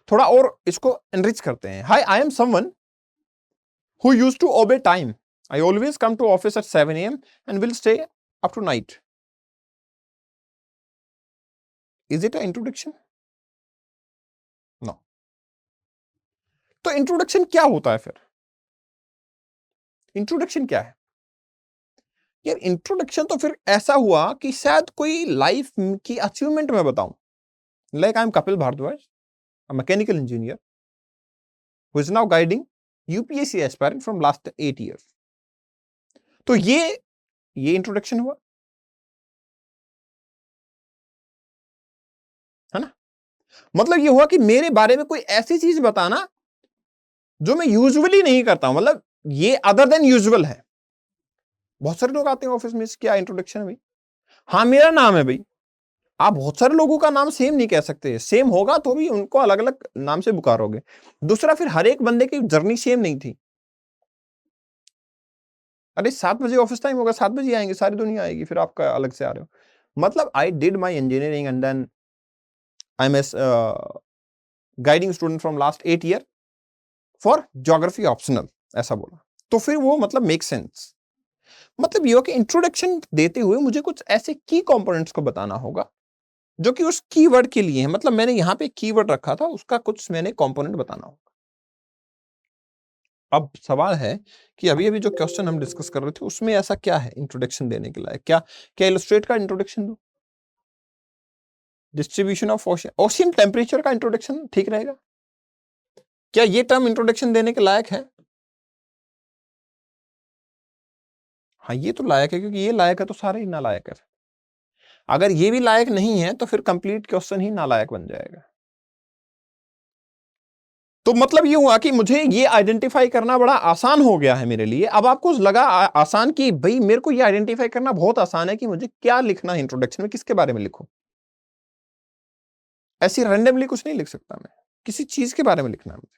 थोड़ा और इसको एनरिच करते हैं। Hi, I am someone who used to obey time, I always come to office at 7 AM and will stay up to night. Is it an introduction? No. तो introduction क्या होता है फिर? इंट्रोडक्शन क्या है यार? इंट्रोडक्शन तो फिर ऐसा हुआ कि शायद कोई लाइफ की अचीवमेंट मैं बताऊं। Like I am Kapil Bhardwaj, a mechanical engineer who is now guiding UPSC aspirant from last 8 years. तो ये इंट्रोडक्शन हुआ, है ना? मतलब ये हुआ कि मेरे बारे में कोई ऐसी चीज बताना जो मैं यूजुअली नहीं करता हूं, मतलब ये अदर देन यूजुअल है। बहुत सारे लोग आते हैं ऑफिस में, क्या इंट्रोडक्शन है भाई? हाँ, मेरा नाम है भाई। आप बहुत सारे लोगों का नाम सेम नहीं कह सकते, सेम होगा तो भी उनको अलग अलग नाम से पुकारोगे। दूसरा, फिर हर एक बंदे की जर्नी सेम नहीं थी। अरे 7 बजे ऑफिस टाइम होगा, 7 बजे आएंगे, सारी दुनिया आएगी, फिर आपका अलग से आ रहे हो। मतलब I did my engineering and then I am guiding student from last 8 year for geography optional, ऐसा बोला। तो फिर वो मतलब मेक सेंस। मतलब ये कि इंट्रोडक्शन देते हुए मुझे कुछ ऐसे की कंपोनेंट्स को बताना होगा जो कि उस कीवर्ड के लिए है। मतलब मैंने यहां पे कीवर्ड रखा था, उसका कुछ मैंने कंपोनेंट बताना होगा। अब सवाल है कि अभी अभी जो क्वेश्चन हम डिस्कस कर रहे थे उसमें ऐसा क्या है इंट्रोडक्शन देने के लायक? क्या क्या इलस्ट्रेट का इंट्रोडक्शन दो? डिस्ट्रीब्यूशन ऑफ ओशियन टेम्परेचर का इंट्रोडक्शन ठीक रहेगा? क्या ये टर्म इंट्रोडक्शन देने के लायक है? हाँ, ये तो लायक है, क्योंकि ये लायक है तो सारे ही नालायक है। अगर ये भी लायक नहीं है तो फिर कंप्लीट क्वेश्चन ही नालायक बन जाएगा। तो मतलब ये हुआ कि मुझे ये आइडेंटिफाई करना बड़ा आसान हो गया है मेरे लिए। अब आपको लगा आसान कि भाई मेरे को ये आइडेंटिफाई करना बहुत आसान है कि मुझे क्या लिखना है इंट्रोडक्शन में, किसके बारे में लिखूं। ऐसी रैंडमली कुछ नहीं लिख सकता मैं, किसी चीज के बारे में लिखना है मुझे।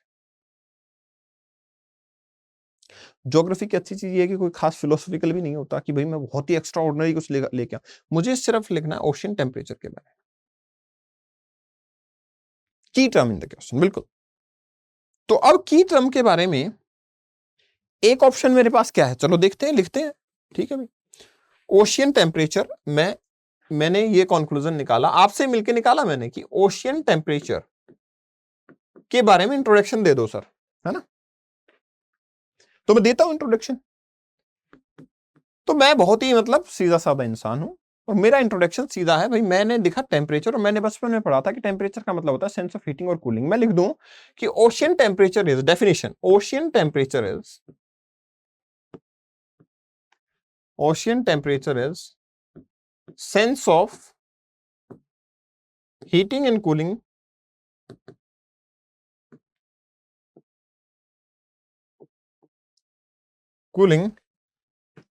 ज्योग्राफी की अच्छी चीज ये है कि कोई खास फिलोसॉफिकल भी नहीं होता कि भाई मैं बहुत ही एक्स्ट्रा ऑर्डिनरी कुछ लेके आऊं। मुझे सिर्फ लिखना है ओशियन टेम्परेचर के बारे में, की टर्म इन द क्वेश्चन। बिल्कुल। तो अब की टर्म के बारे में एक ऑप्शन मेरे पास क्या है, चलो देखते हैं, लिखते हैं। ठीक है भाई, ओशियन टेम्परेचर। मैंने ये कंक्लूजन निकाला, आपसे मिलकर निकाला मैंने, कि ओशियन टेम्परेचर के बारे में इंट्रोडक्शन दे दो सर, है ना? तो मैं देता हूं इंट्रोडक्शन। तो मैं बहुत ही मतलब सीधा साधा इंसान हूं और मेरा इंट्रोडक्शन सीधा है भाई। मैंने लिखा टेम्परेचर, और मैंने बचपन में पढ़ा था कि टेम्परेचर का मतलब होता है सेंस ऑफ हीटिंग और कूलिंग। मैं लिख दूं कि ocean temperature is, definition, ocean temperature is sense of heating and cooling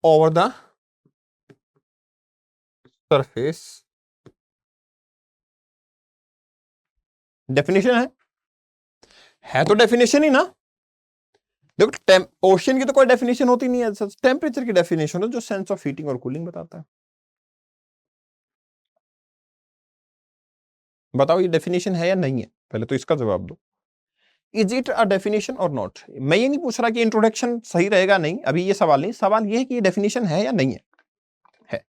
over the surface। Definition है तो डेफिनेशन ही ना। देखो ओशियन की तो कोई डेफिनेशन होती नहीं है, टेम्परेचर की डेफिनेशन है जो सेंस ऑफ हीटिंग और कूलिंग बताता है। बताओ ये डेफिनेशन है या नहीं है, पहले तो इसका जवाब दो। इज इट अ डेफिनेशन और नॉट? मैं ये नहीं पूछ रहा कि इंट्रोडक्शन सही रहेगा नहीं, अभी ये सवाल नहीं, सवाल ये है कि ये डेफिनेशन है या नहीं है। है।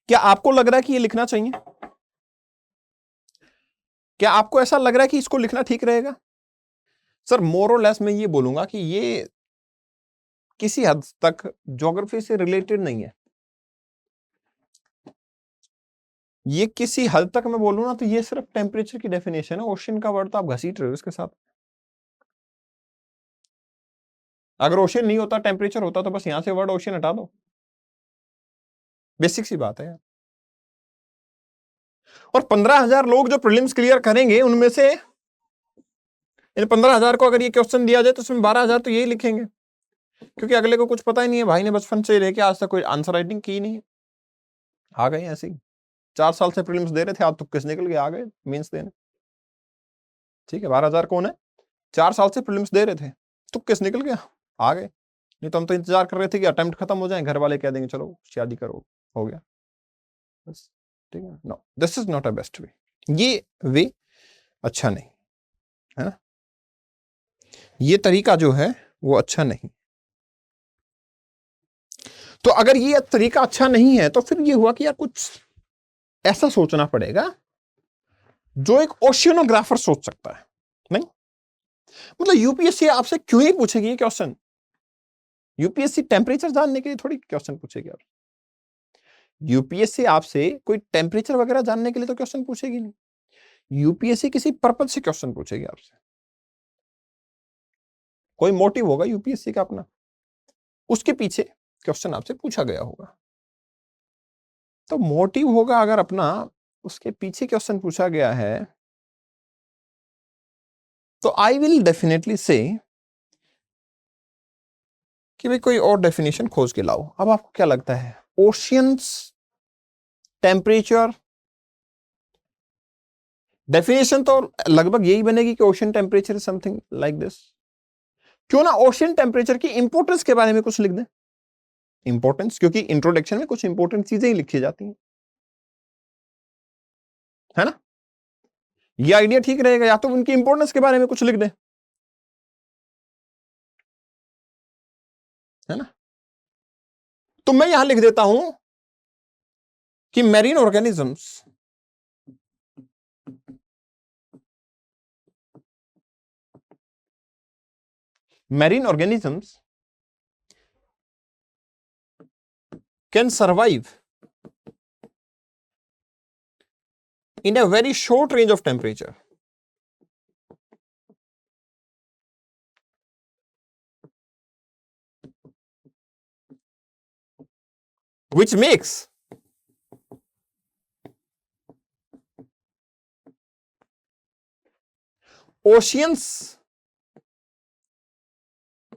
क्या आपको लग रहा है कि ये लिखना चाहिए? क्या आपको ऐसा लग रहा है कि इसको लिखना ठीक रहेगा? सर मोर और लेस मैं ये बोलूंगा कि ये किसी हद तक ज्योग्राफी से रिलेटेड नहीं है। ये किसी हद तक मैं बोलूं ना तो ये सिर्फ टेम्परेचर की डेफिनेशन है। ओशन का वर्ड तो आप घसीट रहे हो इसके साथ। अगर ओशन नहीं होता, टेम्परेचर होता, तो बस यहां से वर्ड ओशन हटा दो। बेसिक सी बात है यार। और 15,000 लोग जो प्रीलिम्स क्लियर करेंगे, उनमें से इन 15,000 को अगर ये क्वेश्चन दिया जाए तो उसमें 12,000 तो यही लिखेंगे, क्योंकि अगले को कुछ पता ही नहीं है। भाई ने बचपन से लेके आज तक कोई आंसर राइटिंग की नहीं है, आ गए ऐसे ही। 4 साल से प्रीलिम्स दे रहे थे, आज तुक्के से निकल के आ गए मेंस देने। ठीक है, 12,000 कौन है? 4 साल से प्रीलिम्स दे रहे थे, तुक्के से निकल गया, आ गए। नहीं तो हम तो इंतजार कर रहे थे कि अटेम्प्ट खत्म हो जाए, घर वाले कह देंगे चलो शादी करो, हो गया बस। ठीक है, no, this is not a best way. ये वे अच्छा नहीं है ना, ये तरीका जो है वो अच्छा नहीं। तो अगर ये तरीका अच्छा नहीं है तो फिर ये हुआ कि यार कुछ ऐसा सोचना पड़ेगा जो एक ओशियनोग्राफर सोच सकता है। नहीं मतलब यूपीएससी आपसे क्यों ही पूछेगी ये क्वेश्चन? यूपीएससी टेम्परेचर जानने के लिए थोड़ी क्वेश्चन पूछेगी आप। यूपीएससी आपसे कोई टेम्परेचर वगैरह जानने के लिए तो क्वेश्चन पूछेगी नहीं। यूपीएससी किसी पर्पज से क्वेश्चन पूछेगी आपसे, कोई मोटिव होगा यूपीएससी का अपना, उसके पीछे क्वेश्चन आपसे पूछा गया होगा। तो मोटिव होगा अगर अपना, उसके पीछे क्वेश्चन पूछा गया है, तो आई विल डेफिनेटली से कि भाई कोई और डेफिनेशन खोज के लाओ। अब आपको क्या लगता है, ओशियंस टेम्परेचर डेफिनेशन तो लगभग यही बनेगी कि ocean temperature is something like this. क्यों ना ओशियन टेम्परेचर की इंपोर्टेंस के बारे में कुछ लिख दें। इंपोर्टेंस, क्योंकि इंट्रोडक्शन में कुछ इंपोर्टेंट चीजें ही लिखी जाती हैं। है ना? ये आइडिया ठीक रहेगा, या तो उनकी इंपॉर्टेंस के बारे में कुछ लिख दें, है ना? तो मैं यहां लिख देता हूं कि marine organisms can survive in a very short range of temperature. Which makes oceans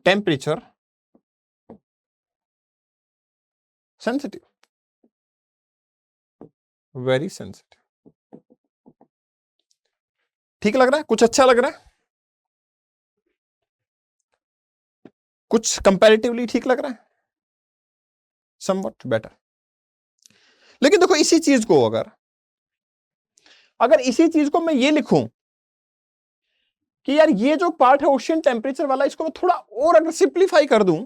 temperature sensitive, very sensitive. ठीक लग रहा है? कुछ अच्छा लग रहा है? कुछ कंपैरेटिवली ठीक लग रहा है? somewhat better. लेकिन देखो इसी चीज को अगर इसी चीज को मैं ये लिखूं कि यार ये जो पार्ट है ओशियन टेम्परेचर वाला, इसको मैं थोड़ा और अगर सिंप्लीफाई कर दूं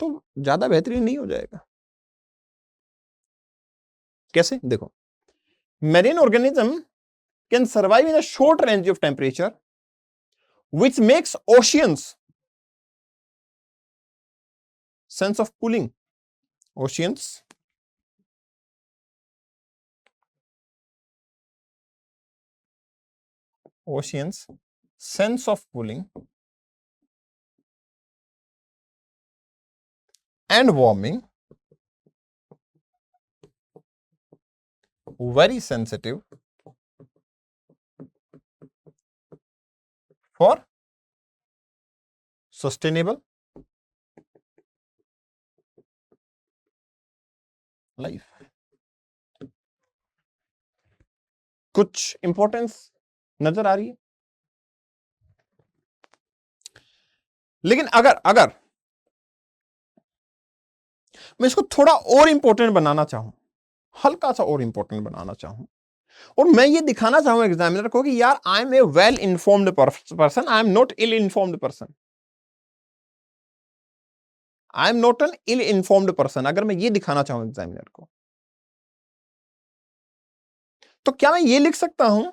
तो ज्यादा बेहतरीन नहीं हो जाएगा? कैसे? देखो, marine organism can survive in a short range of temperature which makes oceans sense of cooling. Oceans sense of cooling and warming very sensitive for sustainable life. कुछ इंपॉर्टेंस नजर आ रही है? लेकिन अगर मैं इसको थोड़ा और इंपॉर्टेंट बनाना चाहूं, हल्का सा और इंपॉर्टेंट बनाना चाहूं, और मैं ये दिखाना चाहूं एग्जामिनर को कि यार I am a well informed person, I am not ill informed person, I am not an ill informed person, अगर मैं ये दिखाना चाहूं एग्जामिनर को, तो क्या मैं ये लिख सकता हूं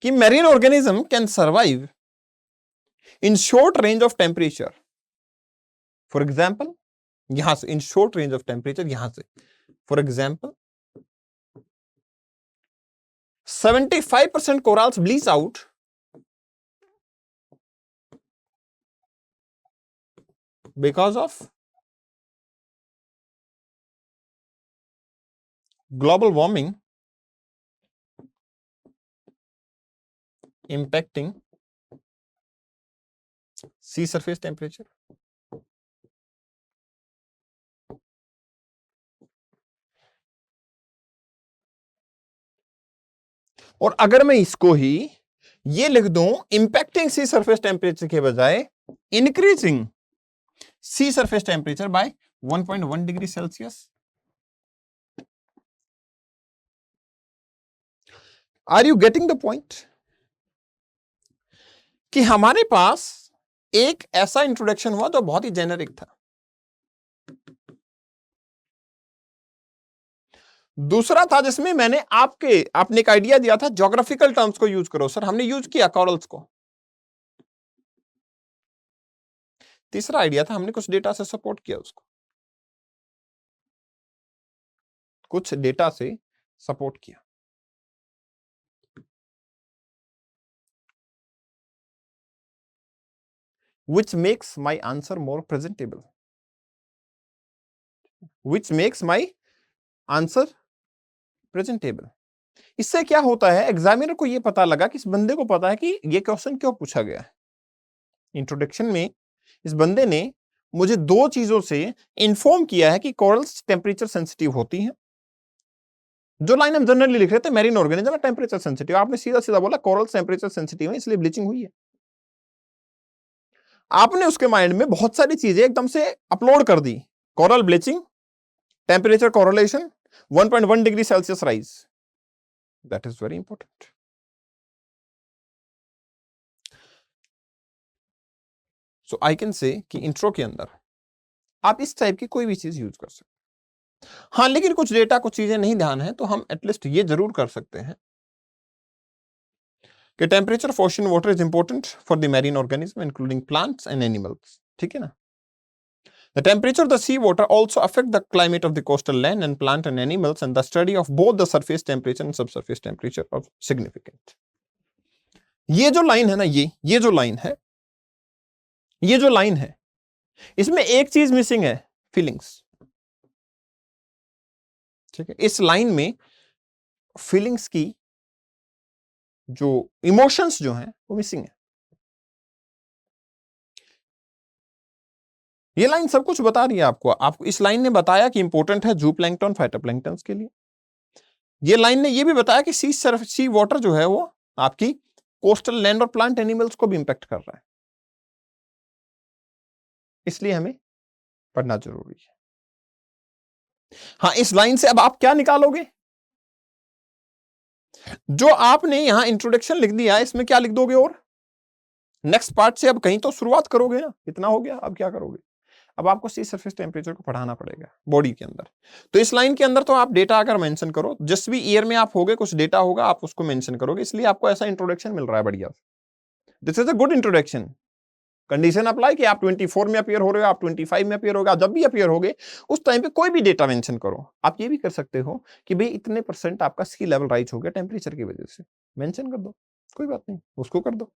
कि marine organism can survive in short range of temperature? For example यहां से, in short range of temperature, यहां से for example 75% corals bleach out because of global warming impacting sea surface temperature. और अगर मैं इसको ही ये लिख दूं इंपैक्टिंग सी सरफेस टेम्परेचर के बजाय increasing sea surface temperature by 1.1 degree Celsius, are you getting the point? कि हमारे पास एक ऐसा इंट्रोडक्शन हुआ जो बहुत ही जेनेरिक था, दूसरा था जिसमें मैंने आपने एक आइडिया दिया था ज्योग्राफिकल टर्म्स को यूज करो। सर हमने यूज किया कॉरल्स को। तीसरा आइडिया था हमने कुछ डेटा से सपोर्ट किया उसको, कुछ डेटा से सपोर्ट किया। Which makes my answer more presentable. Which makes my answer presentable. इससे क्या होता है, एग्जामिनर को यह पता लगा कि इस बंदे को पता है कि यह क्वेश्चन क्यों पूछा गया है। इंट्रोडक्शन में इस बंदे ने मुझे दो चीजों से इंफॉर्म किया है कि कोरल्स टेम्परेचर सेंसिटिव होती हैं। जो लाइन हम जनरली लिख रहे थे मैरीन ऑर्गेनिज्म टेम्परेचर सेंसिटिव, आपने सीधा सीधा बोला कोरल्स टेम्परेचर सेंसिटिव है इसलिए ब्लीचिंग हुई है। आपने उसके माइंड में बहुत सारी चीजें एकदम से अपलोड कर दी, coral bleaching, temperature correlation, 1.1 degree Celsius rise, that is very important. So I can say कि इंट्रो के अंदर आप इस टाइप की कोई भी चीज यूज कर सकते हैं। हाँ, लेकिन कुछ डेटा, कुछ चीजें नहीं ध्यान है तो हम एटलीस्ट ये जरूर कर सकते हैं कि temperature of ocean water is important for the marine organism including plants and animals, ठीक है ना। The temperature of the sea water also affect the climate of the coastal land and plant and animals, and the study of both the surface temperature and subsurface temperature of significant. ये जो line है ना, ये जो line है, ये जो line है, इसमें एक चीज मिसिंग है, फीलिंग्स, ठीक है। इस लाइन में फीलिंग्स की जो इमोशंस जो हैं वो मिसिंग है। ये लाइन सब कुछ बता रही है आपको इस लाइन ने बताया कि इंपॉर्टेंट है जू प्लैंक्टन, फाइटोप्लैंक्टन के लिए। ये लाइन ने ये भी बताया कि सी वाटर जो है वो आपकी कोस्टल लैंड और प्लांट एनिमल्स को भी इंपैक्ट कर रहा है, इसलिए हमें पढ़ना जरूरी है। हाँ, इस लाइन से अब आप क्या निकालोगे? जो आपने यहां इंट्रोडक्शन लिख दिया है, इसमें क्या लिख दोगे? और नेक्स्ट पार्ट से अब कहीं तो शुरुआत करोगे ना। इतना हो गया, अब क्या करोगे? अब आपको सी सरफेस टेम्परेचर को पढ़ाना पड़ेगा बॉडी के अंदर। तो इस लाइन के अंदर तो आप डेटा अगर मेंशन करो, जिस भी ईयर में आप होगे कुछ डेटा होगा, आप उसको मेंशन करोगे, इसलिए आपको ऐसा इंट्रोडक्शन मिल रहा है बढ़िया। This is a good introduction. Condition apply कि आप 24 में अपीयर हो रहे हो, आप 25 में अपीयर होगा, जब भी अपीयर होगे उस टाइम पे कोई भी डेटा मेंशन करो। आप ये भी कर सकते हो कि भाई इतने % आपका सी लेवल राइज हो गया टेम्परेचर की वजह से, मेंशन कर दो, कोई बात नहीं, उसको कर दो।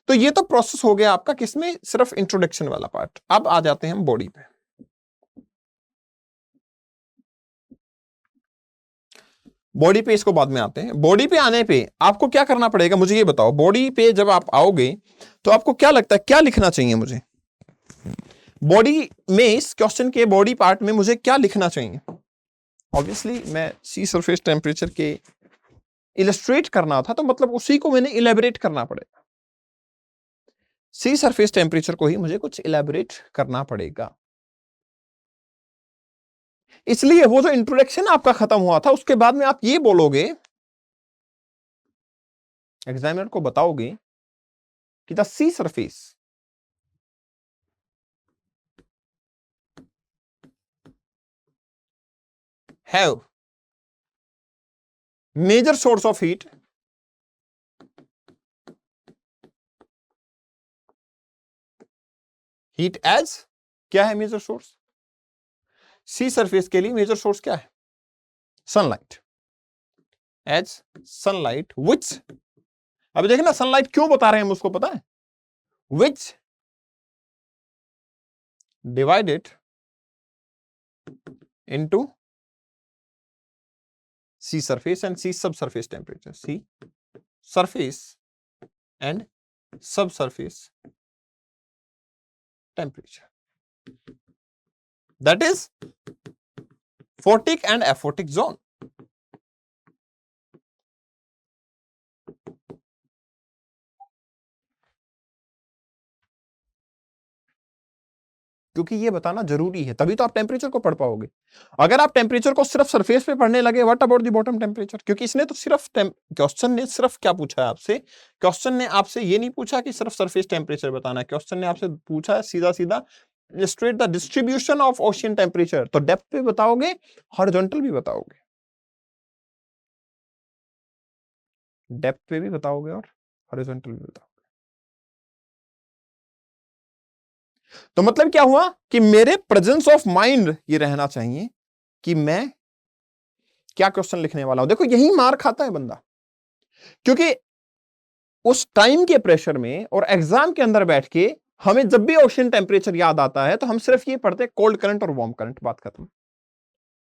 तो ये तो प्रोसेस हो गया आपका किसमें? सिर्फ इंट्रोडक्शन वाला पार्ट। अब आ जाते हैं हम बॉडी पे। बॉडी पे इसको बाद में आते हैं। बॉडी पे आने पे आपको क्या करना पड़ेगा मुझे ये बताओ। बॉडी पे जब आप आओगे तो आपको क्या लगता है क्या लिखना चाहिए मुझे? बॉडी में इस क्वेश्चन के बॉडी पार्ट में मुझे क्या लिखना चाहिए? ऑब्वियसली मैं सी सरफेस टेम्परेचर के इलस्ट्रेट करना था, तो मतलब उसी को मैंने इलेबोरेट करना पड़ेगा। सी सरफेस टेम्परेचर को ही मुझे कुछ इलेबोरेट करना पड़ेगा। इसलिए वो जो इंट्रोडक्शन आपका खत्म हुआ था उसके बाद में आप ये बोलोगे, एग्जामिनर को बताओगे कि the sea surface have major source of heat as क्या है मेजर सोर्स? सी सरफेस के लिए मेजर सोर्स क्या है? सनलाइट। एज सनलाइट विच, अभी देखना सनलाइट क्यों बता रहे हैं हम उसको पता है? Which divided into sea surface and sea sub surface temperature. Sea surface and sub surface temperature, that is photic and aphotic zone. क्योंकि ये बताना जरूरी है, तभी तो आप टेम्परेचर को पढ़ पाओगे। अगर आप टेम्परेचर को सिर्फ सरफेस पे पढ़ने लगे, what about the bottom temperature? क्योंकि इसने तो सिर्फ क्वेश्चन ने सिर्फ क्या पूछा है आपसे? क्वेश्चन ने आपसे ये नहीं पूछा कि सिर्फ सरफेस टेम्परेचर बताना है, क्वेश्चन ने आपसे पूछा है सीधा सीधा illustrate the distribution of ocean temperature। तो डेप्थ पे बताओगे, हॉरिजॉन्टल भी बताओगे, डेप्थ पे भी बताओगे और हॉरिजॉन्टल भी बताओगे। तो मतलब क्या हुआ कि मेरे प्रेजेंस ऑफ माइंड ये रहना चाहिए कि मैं क्या क्वेश्चन लिखने वाला हूं। देखो यही मार खाता है बंदा, क्योंकि उस टाइम के प्रेशर में और एग्जाम के अंदर बैठ के हमें जब भी ओशन टेम्परेचर याद आता है तो हम सिर्फ ये पढ़ते हैं कोल्ड करंट और वार्म करंट, बात खत्म।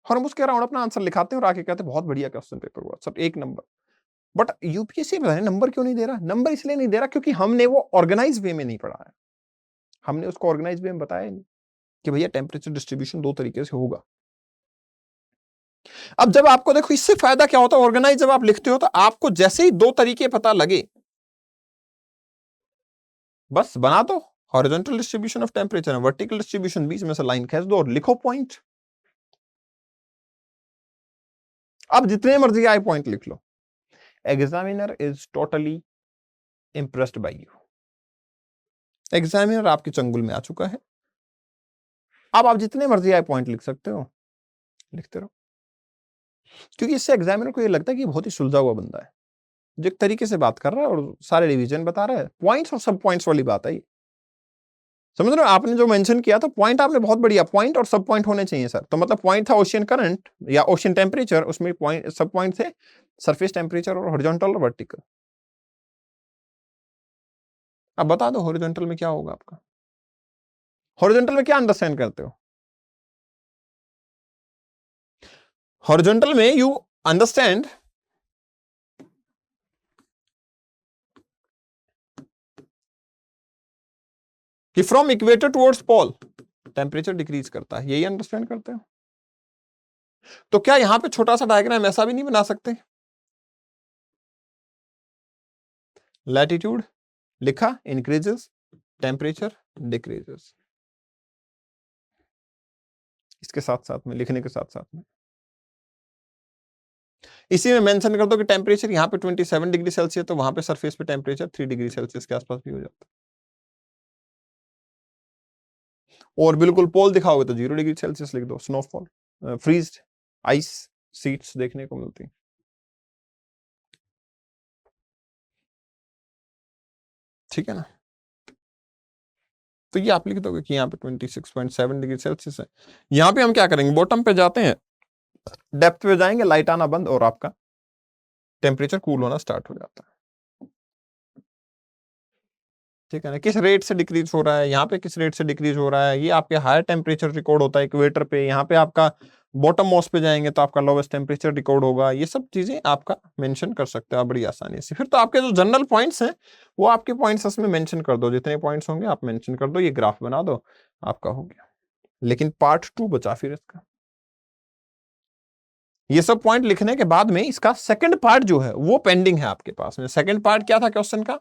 और हम उसके अराउंड अपना आंसर लिखाते हैं और आके कहते हैं बहुत बढ़िया क्वेश्चन पेपर हुआ, सब 1 नंबर। बट यूपीएससी पता नहीं नंबर क्यों नहीं दे रहा। नंबर इसलिए नहीं दे रहा क्योंकि हमने वो ऑर्गेनाइज वे में नहीं पढ़ा है। हमने उसको ऑर्गेनाइज वे में बताया नहीं कि भैया टेम्परेचर डिस्ट्रीब्यूशन 2 तरीके से होगा। अब जब आपको देखो इससे फायदा क्या होता है, ऑर्गेनाइज जब आप लिखते हो तो आपको जैसे ही 2 तरीके पता लगे बस बना दो, horizontal distribution of temperature, vertical distribution, बीच में से लाइन खींच दो और लिखो पॉइंट। अब जितने मर्जी आई पॉइंट लिख लो, examiner is totally impressed by you. Examiner आपके चंगुल में आ चुका है। अब आप जितने मर्जी आई पॉइंट लिख सकते हो, लिखते रहो, क्योंकि इससे एग्जामिनर को ये लगता है कि बहुत ही सुलझा हुआ बंदा है, जो एक तरीके से बात कर रहा है और सारे डिवीजन बता रहा है। पॉइंट्स और सब पॉइंट्स वाली बात है ये, समझ रहे हो? आपने जो मेंशन किया था पॉइंट, आपने बहुत बढ़िया, पॉइंट और सब पॉइंट होने चाहिए सर। तो मतलब पॉइंट था ओशियन करंट या ओशियन टेम्परेचर, उसमें पॉइंट, सब पॉइंट थे सरफेस टेम्परेचर और हॉरिजॉन्टल और वर्टिकल। अब बता दो हॉरिजॉन्टल में क्या होगा आपका, हॉरिजॉन्टल में क्या अंडरस्टैंड करते हो? हॉरिजॉन्टल में यू अंडरस्टैंड कि from equator towards pole temperature decrease करता है, यही अंडरस्टैंड करते हो? तो क्या यहां पे छोटा सा डायग्राम ऐसा भी नहीं बना सकते? लैटिट्यूड लिखा, इंक्रीजेस, टेम्परेचर डिक्रीजेस, इसके साथ साथ में, लिखने के साथ साथ में इसी में मेंशन कर दो कि टेम्परेचर यहाँ पे 27 डिग्री सेल्सियस, तो वहां पे सरफेस पे टेम्परेचर 3 डिग्री सेल्सियस के आसपास भी हो जाता है। और बिल्कुल पोल दिखाओगे तो 0 डिग्री सेल्सियस लिख दो। स्नोफॉल, फ्रीज, आइस सीट्स देखने को मिलती। ठीक है ना? तो ये आप लिख दोगे कि यहाँ पे 26.7 डिग्री सेल्सियस है। यहाँ पे हम क्या करेंगे, बॉटम पे जाते हैं, डेप्थ पे जाएंगे, लाइट आना बंद और आपका टेम्परेचर कूल होना स्टार्ट हो जाता है। ठीक है ना? किस रेट से डिक्रीज हो रहा है, यहाँ पे किस रेट से डिक्रीज हो रहा है, ये आपके हायर टेम्परेचर रिकॉर्ड होता है इक्वेटर पे, यहाँ पे आपका बॉटम मोस्ट पे जाएंगे तो आपका लोवेस्ट टेम्परेचर रिकॉर्ड होगा। ये सब चीजें आपका मेंशन कर सकते हो आप बड़ी आसानी से। फिर तो आपके जो जनरल पॉइंट्स हैं वो आपके पॉइंट्स इसमें मेंशन कर दो, जितने पॉइंट्स होंगे आप मेंशन कर दो, ये ग्राफ बना दो, आपका हो गया। लेकिन पार्ट 2 बचा फिर इसका। ये सब पॉइंट लिखने के बाद में इसका सेकंड पार्ट जो है वो पेंडिंग है आपके पास में। सेकंड पार्ट क्या था क्वेश्चन का?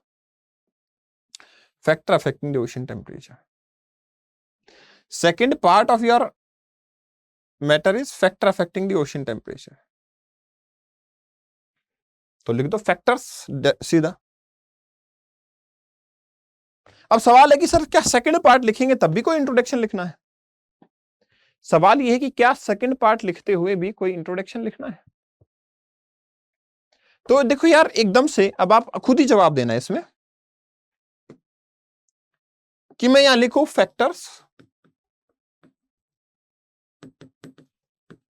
Factor affecting the ocean temperature. Second part of your matter is factor affecting the ocean temperature. तो लिख दो फैक्टर्स सीधा। अब सवाल है कि सर क्या सेकंड पार्ट लिखेंगे तब भी कोई इंट्रोडक्शन लिखना है? सवाल यह है कि क्या सेकंड पार्ट लिखते हुए भी कोई इंट्रोडक्शन लिखना है? तो देखो यार, एकदम से अब आप खुद ही जवाब देना है इसमें कि मैं यहां लिखूं फैक्टर्स,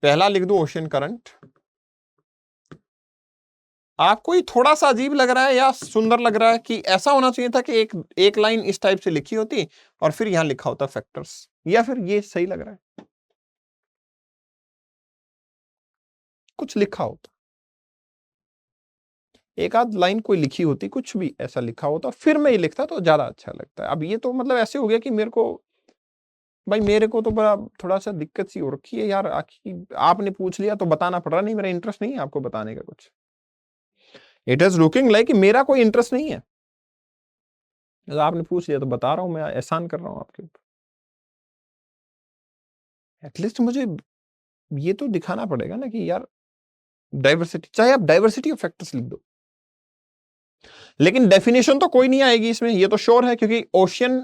पहला लिख दूं ओशन करंट। आपको ये थोड़ा सा अजीब लग रहा है या सुंदर लग रहा है कि ऐसा होना चाहिए था कि एक लाइन इस टाइप से लिखी होती और फिर यहां लिखा होता फैक्टर्स, या फिर ये सही लग रहा है कुछ लिखा होता, एक आध लाइन कोई लिखी होती, कुछ भी ऐसा लिखा होता, फिर मैं ये लिखता तो ज्यादा अच्छा लगता है। अब ये तो मतलब ऐसे हो गया कि मेरे को, भाई मेरे को तो बड़ा थोड़ा सा दिक्कत सी हो रखी है यार, आखिर आपने पूछ लिया तो बताना पड़ रहा, नहीं मेरा इंटरेस्ट नहीं है आपको बताने का कुछ। इट इज लुकिंग लाइक मेरा कोई इंटरेस्ट नहीं है, आपने पूछ लिया तो बता रहा हूं, मैं एहसान कर रहा हूं आपके ऊपर। एटलीस्ट मुझे ये तो दिखाना पड़ेगा ना कि यार डाइवर्सिटी, चाहे आप डाइवर्सिटी ऑफ फैक्टर्स लिख दो, लेकिन डेफिनेशन तो कोई नहीं आएगी इसमें, ये तो श्योर है, क्योंकि ओशियन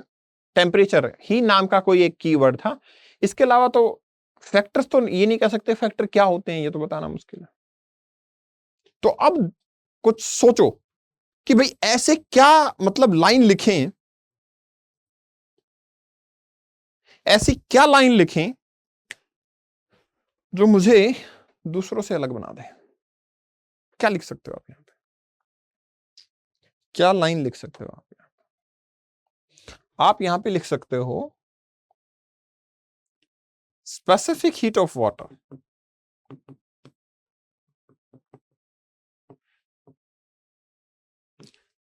टेम्परेचर ही नाम का कोई एक कीवर्ड था। इसके अलावा तो फैक्टर्स तो ये नहीं कह सकते, फैक्टर क्या होते हैं ये तो बताना मुश्किल है। तो अब कुछ सोचो कि भाई ऐसे क्या मतलब लाइन लिखें, ऐसी क्या लाइन लिखें जो मुझे दूसरों से अलग बना दे। क्या लिख सकते हो आप यहां पे, क्या लाइन लिख सकते हो आप यहां पे लिख सकते हो specific heat of water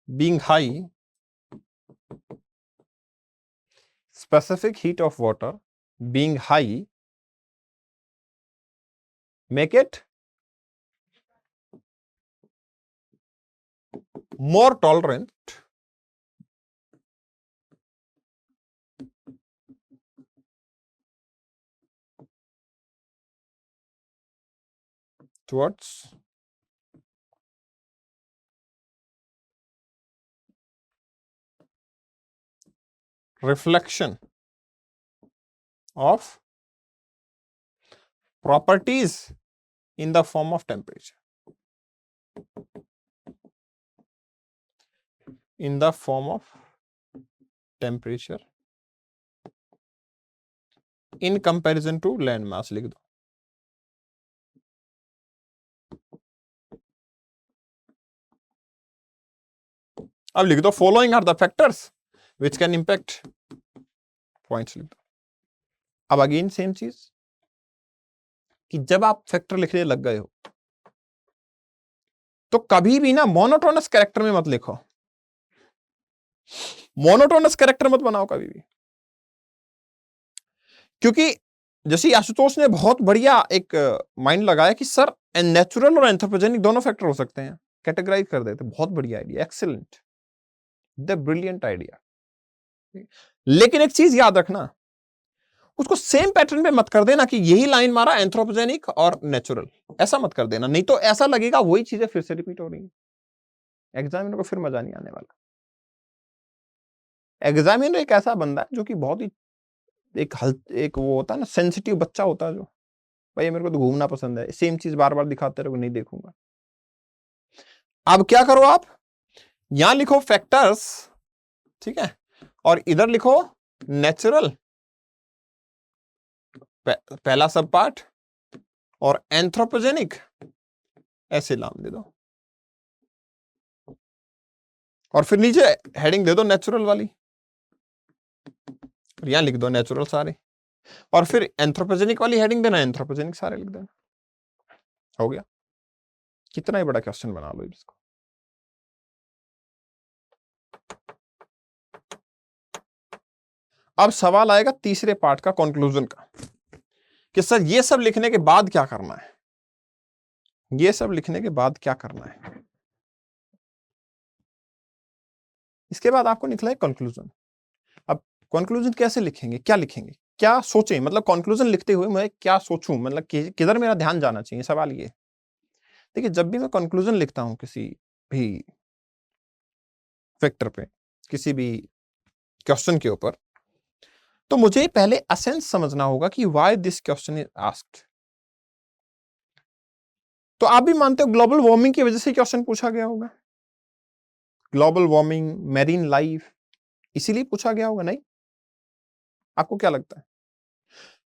being high, specific heat of water being high make it more tolerant towards reflection of properties in the form of temperature. In the form of temperature in comparison to land mass लिख दो। अब लिख दो following are the factors which can impact points लिख दो। अब again same चीज कि जब आप फैक्टर लिखने लग गए हो तो कभी भी ना मोनोटोनस कैरेक्टर में मत लिखो। मोनोटोनस कैरेक्टर मत बनाओ कभी भी, क्योंकि जैसे आशुतोष ने बहुत बढ़िया एक माइंड लगाया कि सर नेचुरल और एंथ्रोपोजेनिक दोनों फैक्टर हो सकते हैं, कैटेगराइज कर देते। बहुत बढ़िया idea, excellent, the brilliant idea. लेकिन एक चीज याद रखना, उसको सेम पैटर्न पे मत कर देना कि यही लाइन मारा एंथ्रोपोजेनिक और नेचुरल, ऐसा मत कर देना, नहीं तो ऐसा लगेगा वही चीजें फिर से रिपीट हो रही हैं। एग्जामिनर को फिर मजा नहीं आने वाला। एग्जामिनर एक ऐसा बंदा है जो कि बहुत ही एक वो होता है ना, सेंसिटिव बच्चा होता है जो भाई मेरे को तो घूमना पसंद है, सेम चीज बार बार दिखाते रहो, नहीं देखूंगा। अब क्या करो, आप यहां लिखो फैक्टर्स, ठीक है, और इधर लिखो नेचुरल पहला सब पार्ट और एंथ्रोपोजेनिक ऐसे नाम दे दो, और फिर नीचे हेडिंग दे दो नेचुरल वाली, यहां लिख दो नेचुरल सारे, और फिर एंथ्रोपोजेनिक वाली हेडिंग देना, एंथ्रोपोजेनिक सारे लिख देना। हो गया। कितना ही बड़ा क्वेश्चन बना लो इसको। अब सवाल आएगा तीसरे पार्ट का, कंक्लूजन का, कि सर ये सब लिखने के बाद क्या करना है, ये सब लिखने के बाद क्या करना है। इसके बाद आपको निकला है कंक्लूजन। अब कंक्लूजन कैसे लिखेंगे, क्या लिखेंगे, क्या सोचें, मतलब कंक्लूजन लिखते हुए मैं क्या सोचूं, मतलब किधर मेरा ध्यान जाना चाहिए, सवाल ये। देखिए जब भी मैं कंक्लूजन लिखता हूं किसी भी फैक्टर पे, किसी भी क्वेश्चन के ऊपर, तो मुझे पहले एसेंस समझना होगा कि why this question is asked. तो आप भी मानते हो ग्लोबल वार्मिंग की वजह से क्वेश्चन पूछा गया होगा, ग्लोबल वार्मिंग, मैरीन लाइफ, इसीलिए पूछा गया होगा, नहीं? आपको क्या लगता है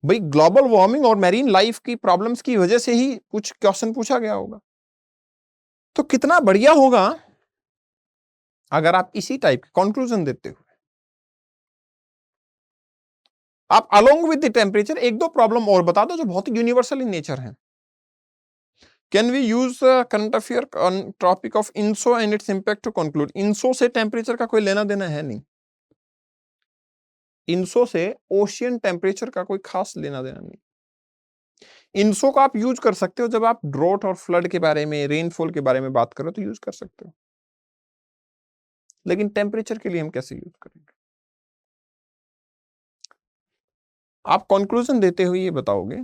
भाई, ग्लोबल वार्मिंग और मैरीन लाइफ की प्रॉब्लम्स की वजह से ही कुछ क्वेश्चन पूछा गया होगा। तो कितना बढ़िया होगा अगर आप इसी टाइप के कंक्लूजन देते हुए आप अलोंग विद द टेम्परेचर एक दो प्रॉब्लम और बता दो जो बहुत ही यूनिवर्सल इन नेचर है। Can we use current affair on topic of ENSO and its impact to conclude. ENSO से टेम्परेचर का कोई लेना देना है नहीं, इंसो से ओशियन टेम्परेचर का कोई खास लेना देना नहीं। इंसो को आप यूज कर सकते हो जब आप ड्रॉट और फ्लड के बारे में, रेनफॉल के बारे में बात करो तो यूज कर सकते हो, लेकिन टेम्परेचर के लिए हम कैसे यूज करेंगे। आप कंक्लूजन देते हुए ये बताओगे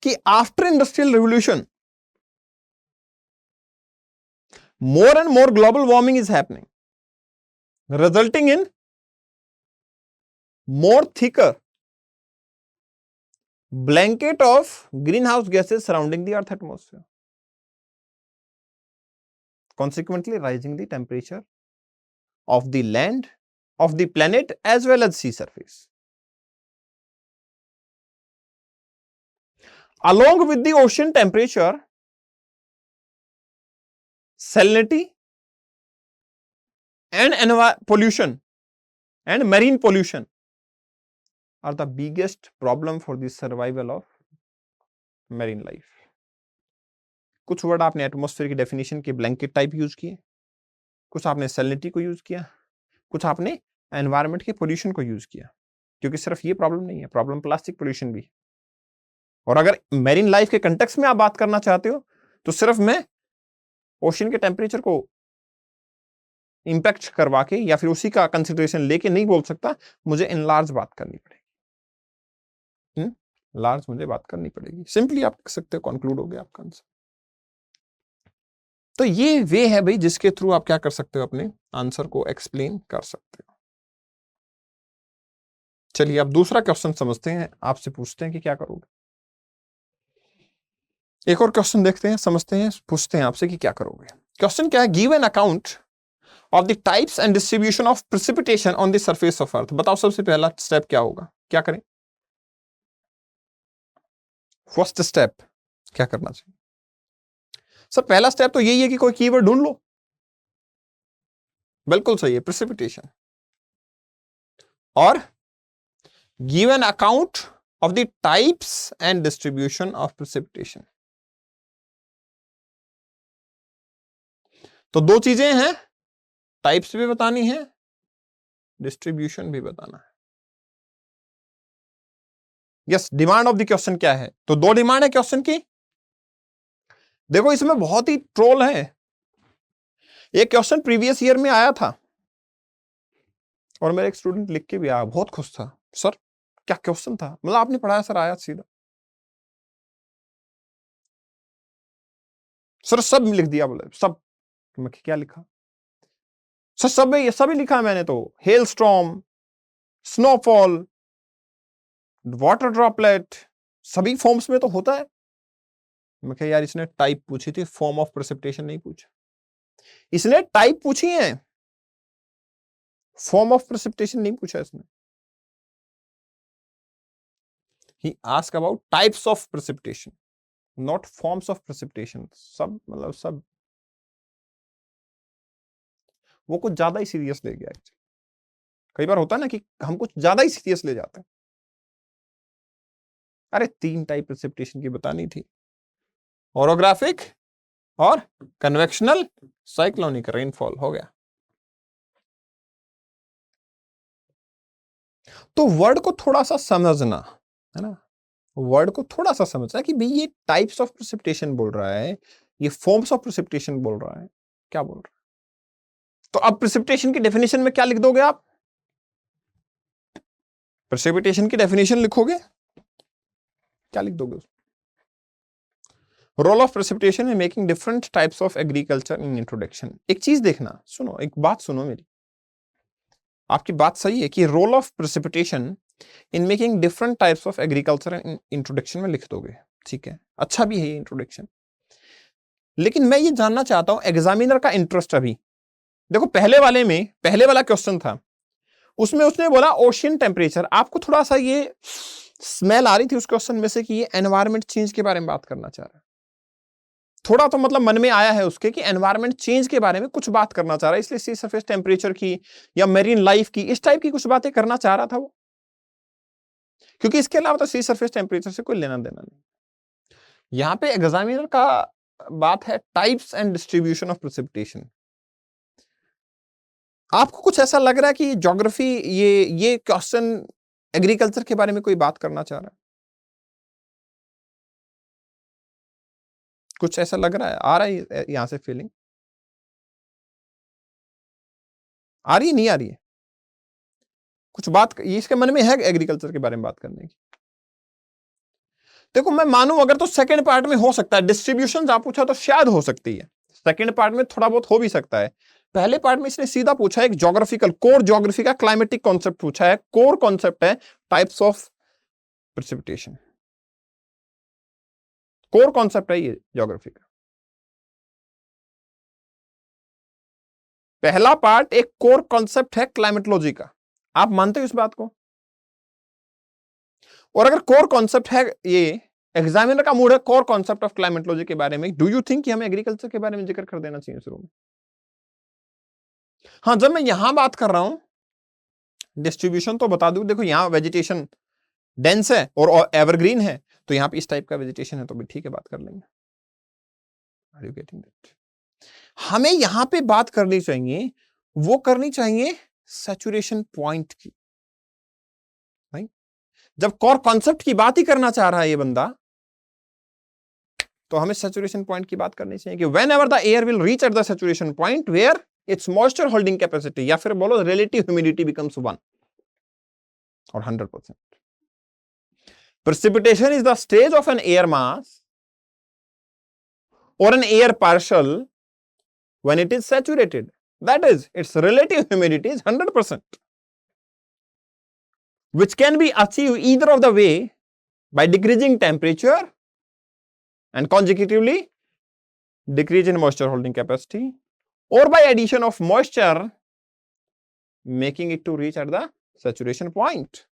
कि after industrial revolution more and more global warming is happening, resulting in more thicker blanket of greenhouse gases surrounding the earth atmosphere, consequently rising the temperature of the land, of the planet as well as sea surface. Along with the ocean temperature, salinity and pollution and marine pollution are the biggest problem for the survival of marine life. कुछ word आपने atmosphere की definition के blanket type use किए, कुछ आपने salinity को use किया, कुछ आपने एनवायरनमेंट के पोल्यूशन को यूज किया, क्योंकि सिर्फ ये प्रॉब्लम नहीं है, प्रॉब्लम प्लास्टिक पोल्यूशन भी है। और अगर मैरीन लाइफ के कंटेक्स्ट में आप बात करना चाहते हो तो सिर्फ मैं ओशन के टेम्परेचर को इंपैक्ट करवा के या फिर उसी का कंसिडरेशन लेके नहीं बोल सकता, मुझे इनलार्ज बात करनी पड़ेगी। लार्ज मुझे बात करनी पड़ेगी। सिंपली आप कह सकते हो कंक्लूड हो गया आपका आंसर। तो ये वे है भाई जिसके थ्रू आप क्या कर सकते हो, अपने आंसर को एक्सप्लेन कर सकते हो। चलिए अब दूसरा क्वेश्चन समझते हैं, आपसे पूछते हैं कि क्या करोगे। एक और क्वेश्चन देखते हैं, समझते हैं, पूछते हैं आपसे कि क्या करोगे। क्वेश्चन क्या है, give an account of the types and distribution of precipitation on the surface of earth. बताओ सबसे पहला स्टेप क्या होगा, क्या करें? फर्स्ट स्टेप क्या करना चाहिए? सर पहला स्टेप तो यही है कि कोई कीवर्ड ढूंढ लो। बिल्कुल सही है, प्रेसिपिटेशन। और give an account of the types and distribution of precipitation. तो दो चीजें हैं, टाइप्स भी बतानी है, डिस्ट्रीब्यूशन भी बताना है। Yes, demand of the question क्या है? तो दो डिमांड है क्वेश्चन की। देखो इसमें बहुत ही ट्रोल है। एक क्वेश्चन प्रीवियस ईयर में आया था और मेरे एक स्टूडेंट लिख के भी आया, बहुत खुश था, सर क्या क्वेश्चन था, मतलब आपने पढ़ाया सर, आया सीधा सर सब लिख दिया, बोले सब। मैं क्या लिखा सर? सब में ये सभी लिखा है मैंने तो, hello storm, snowfall, water droplet, सभी फॉर्म्स में तो होता है। मैं कहा यार इसने टाइप पूछी थी, फॉर्म ऑफ प्रेसिपिटेशन नहीं पूछा। इसने टाइप पूछी है, फॉर्म ऑफ प्रेसिपिटेशन नहीं पूछा इसने। He ask about types of precipitation, not forms of precipitation. सब मतलब सब वो कुछ ज्यादा ही सीरियस ले गया। कई बार होता है ना कि हम कुछ ज्यादा ही सीरियस ले जाते हैं। अरे 3 टाइप प्रेसिपिटेशन की बतानी थी, ओरोग्राफिक और कन्वेक्शनल, साइक्लोनिक रेनफॉल हो गया। तो वर्ड को थोड़ा सा समझना है ना, वर्ड को थोड़ा सा समझना कि भाई ये टाइप्स ऑफ प्रेसिपिटेशन बोल रहा है, ये फॉर्म्स ऑफ प्रेसिपिटेशन बोल रहा है, क्या बोल रहा है। तो अब प्रेसिपिटेशन की डेफिनेशन में क्या लिख दोगे आप? प्रेसिपिटेशन की डेफिनेशन लिखोगे, क्या लिख दोगे? Role of precipitation in making different types of agriculture in introduction. एक चीज देखना, सुनो, एक बात सुनो मेरी, आपकी बात सही है कि role of precipitation in making different types of agriculture in introduction में लिख दोगे, ठीक है, अच्छा भी है ये इंट्रोडक्शन। लेकिन मैं ये जानना चाहता हूं एग्जामिनर का इंटरेस्ट। अभी देखो पहले वाले में, पहले वाला क्वेश्चन था, उसमें उसने बोला ओशियन टेम्परेचर। आपको थोड़ा सा ये स्मेल आ रही थी उस क्वेश्चन में से कि ये एनवायरमेंट चेंज के बारे में बात करना चाह रहा है। थोड़ा तो मतलब मन में आया है उसके कि एनवायरमेंट चेंज के बारे में कुछ बात करना चाह रहा है, इसलिए सी सरफेस टेम्परेचर की या मेरीन लाइफ की, इस टाइप की कुछ बातें करना चाह रहा था वो। क्योंकि इसके अलावा तो सी सरफेस टेम्परेचर से कोई लेना देना नहीं। यहां पे एग्जामिनर का बात है types and distribution of precipitation. आपको कुछ ऐसा लग रहा है कि ज्योग्राफी, ये क्वेश्चन एग्रीकल्चर के बारे में कोई बात करना चाह रहा है? कुछ ऐसा लग रहा है, आ रहा है यहां से फीलिंग आ रही है, नहीं आ रही है? कुछ बात ये इसके मन में है एग्रीकल्चर के बारे में बात करने की? देखो मैं मानूं अगर तो सेकंड पार्ट में हो सकता है, डिस्ट्रीब्यूशन आप पूछा तो शायद हो सकती है, सेकंड पार्ट में थोड़ा बहुत हो भी सकता है। पहले पार्ट में इसने सीधा पूछा है एक ज्योग्राफिकल कोर, ज्योग्राफी का क्लाइमेटिक कॉन्सेप्ट पूछा है, कोर कॉन्सेप्ट है types of precipitation, core concept है ये ज्योग्राफी का। पहला पार्ट एक कोर कॉन्सेप्ट है क्लाइमेटोलॉजी का, आप मानते हो इस बात को? और अगर कोर कॉन्सेप्ट है, ये एग्जामिनर का मूड है कोर कॉन्सेप्ट ऑफ क्लाइमेटोलॉजी के बारे में, डू यू थिंक कि हमें एग्रीकल्चर के बारे में जिक्र कर देना चाहिए शुरू में? हाँ, जब मैं यहां बात कर रहा हूं डिस्ट्रीब्यूशन, तो बता दूं, देखो यहां वेजिटेशन डेंस है और एवरग्रीन है, तो यहां पे इस टाइप का वेजिटेशन है तो भी ठीक है, बात कर लेंगे। Are you getting that? हमें यहां पे बात करनी चाहिए, वो करनी चाहिए सैचुरेशन पॉइंट की। नहीं, जब कोर कॉन्सेप्ट की बात ही करना चाह रहा है ये बंदा, तो हमें सैचुरेशन पॉइंट की बात करनी चाहिए कि whenever the air will reach at the saturation point where its moisture holding capacity, या फिर बोलो रिलेटिव ह्यूमिडिटी बिकम्स 1 और 100%। Precipitation is the stage of an air mass or an air partial when it is saturated. That is, its relative humidity is 100%, which can be achieved either of the way by decreasing temperature and consecutively decrease in moisture holding capacity, or by addition of moisture making it to reach at the saturation point.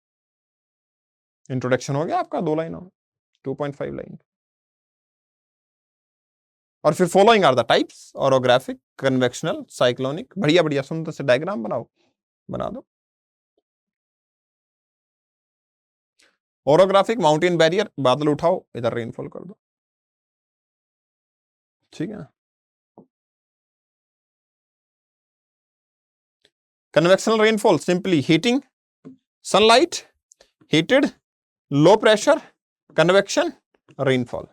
Introduction हो गया आपका 2 लाइनों में, 2.5 line. और फिर following are the types, orographic, convectional, cyclonic. बढ़िया बढ़िया सुंदर से डायग्राम बनाओ, बना दो। ऑरोग्राफिक, माउंटेन बैरियर, बादल उठाओ, इधर रेनफॉल कर दो, ठीक है। Convectional rainfall, simply heating, sunlight, heated, low pressure, convection, rainfall.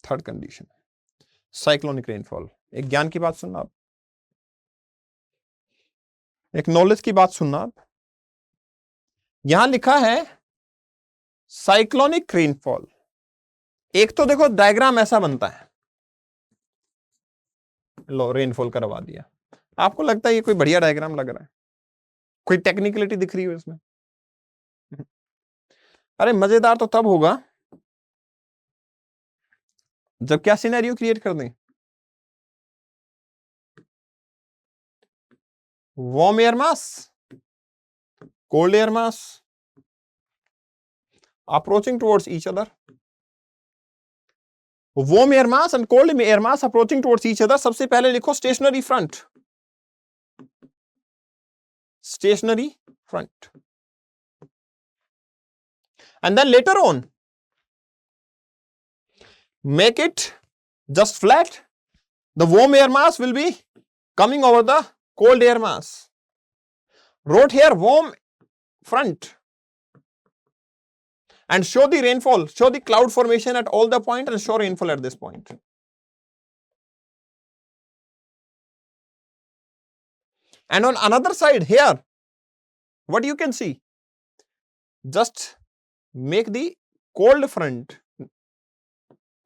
Third condition cyclonic rainfall. एक ज्ञान की बात सुनना आप, एक नॉलेज की बात सुनना आप। यहां लिखा है साइक्लोनिक रेनफॉल। एक तो देखो डायग्राम ऐसा बनता है, लो रेनफॉल करवा दिया। आपको लगता है ये कोई बढ़िया डायग्राम लग रहा है, कोई टेक्निकलिटी दिख रही है इसमें? अरे मजेदार तो तब होगा जब क्या सिनेरियो क्रिएट कर दें, warm air mass, cold air mass approaching towards each other, warm air mass and cold air mass approaching towards each other. सबसे पहले लिखो stationary front, stationary front, and then later on make it just flat. The warm air mass will be coming over the cold air mass. Wrote here warm front and show the rainfall, show the cloud formation at all the point and show rainfall at this point. And on another side here, what you can see, just make the cold front,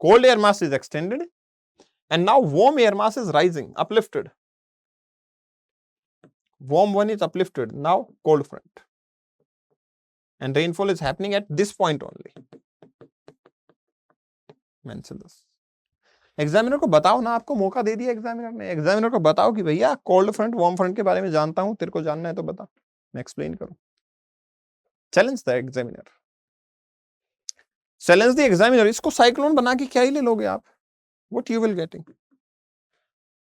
cold air mass is extended and now warm air mass is rising, uplifted. Warm one is uplifted, now cold front, and rainfall is happening at this point only. Mention this. Examiner को बताओ ना, आपको मौका दे दिया examiner ने, examiner को बताओ कि भैया कोल्ड फ्रंट वार्म फ्रंट के बारे में जानता हूं, तेरे को जानना है तो बता, मैं एक्सप्लेन करूं। Challenge the examiner, challenge the examiner. इसको साइक्लोन बना के क्या ही ले लोगे आप? What you will getting,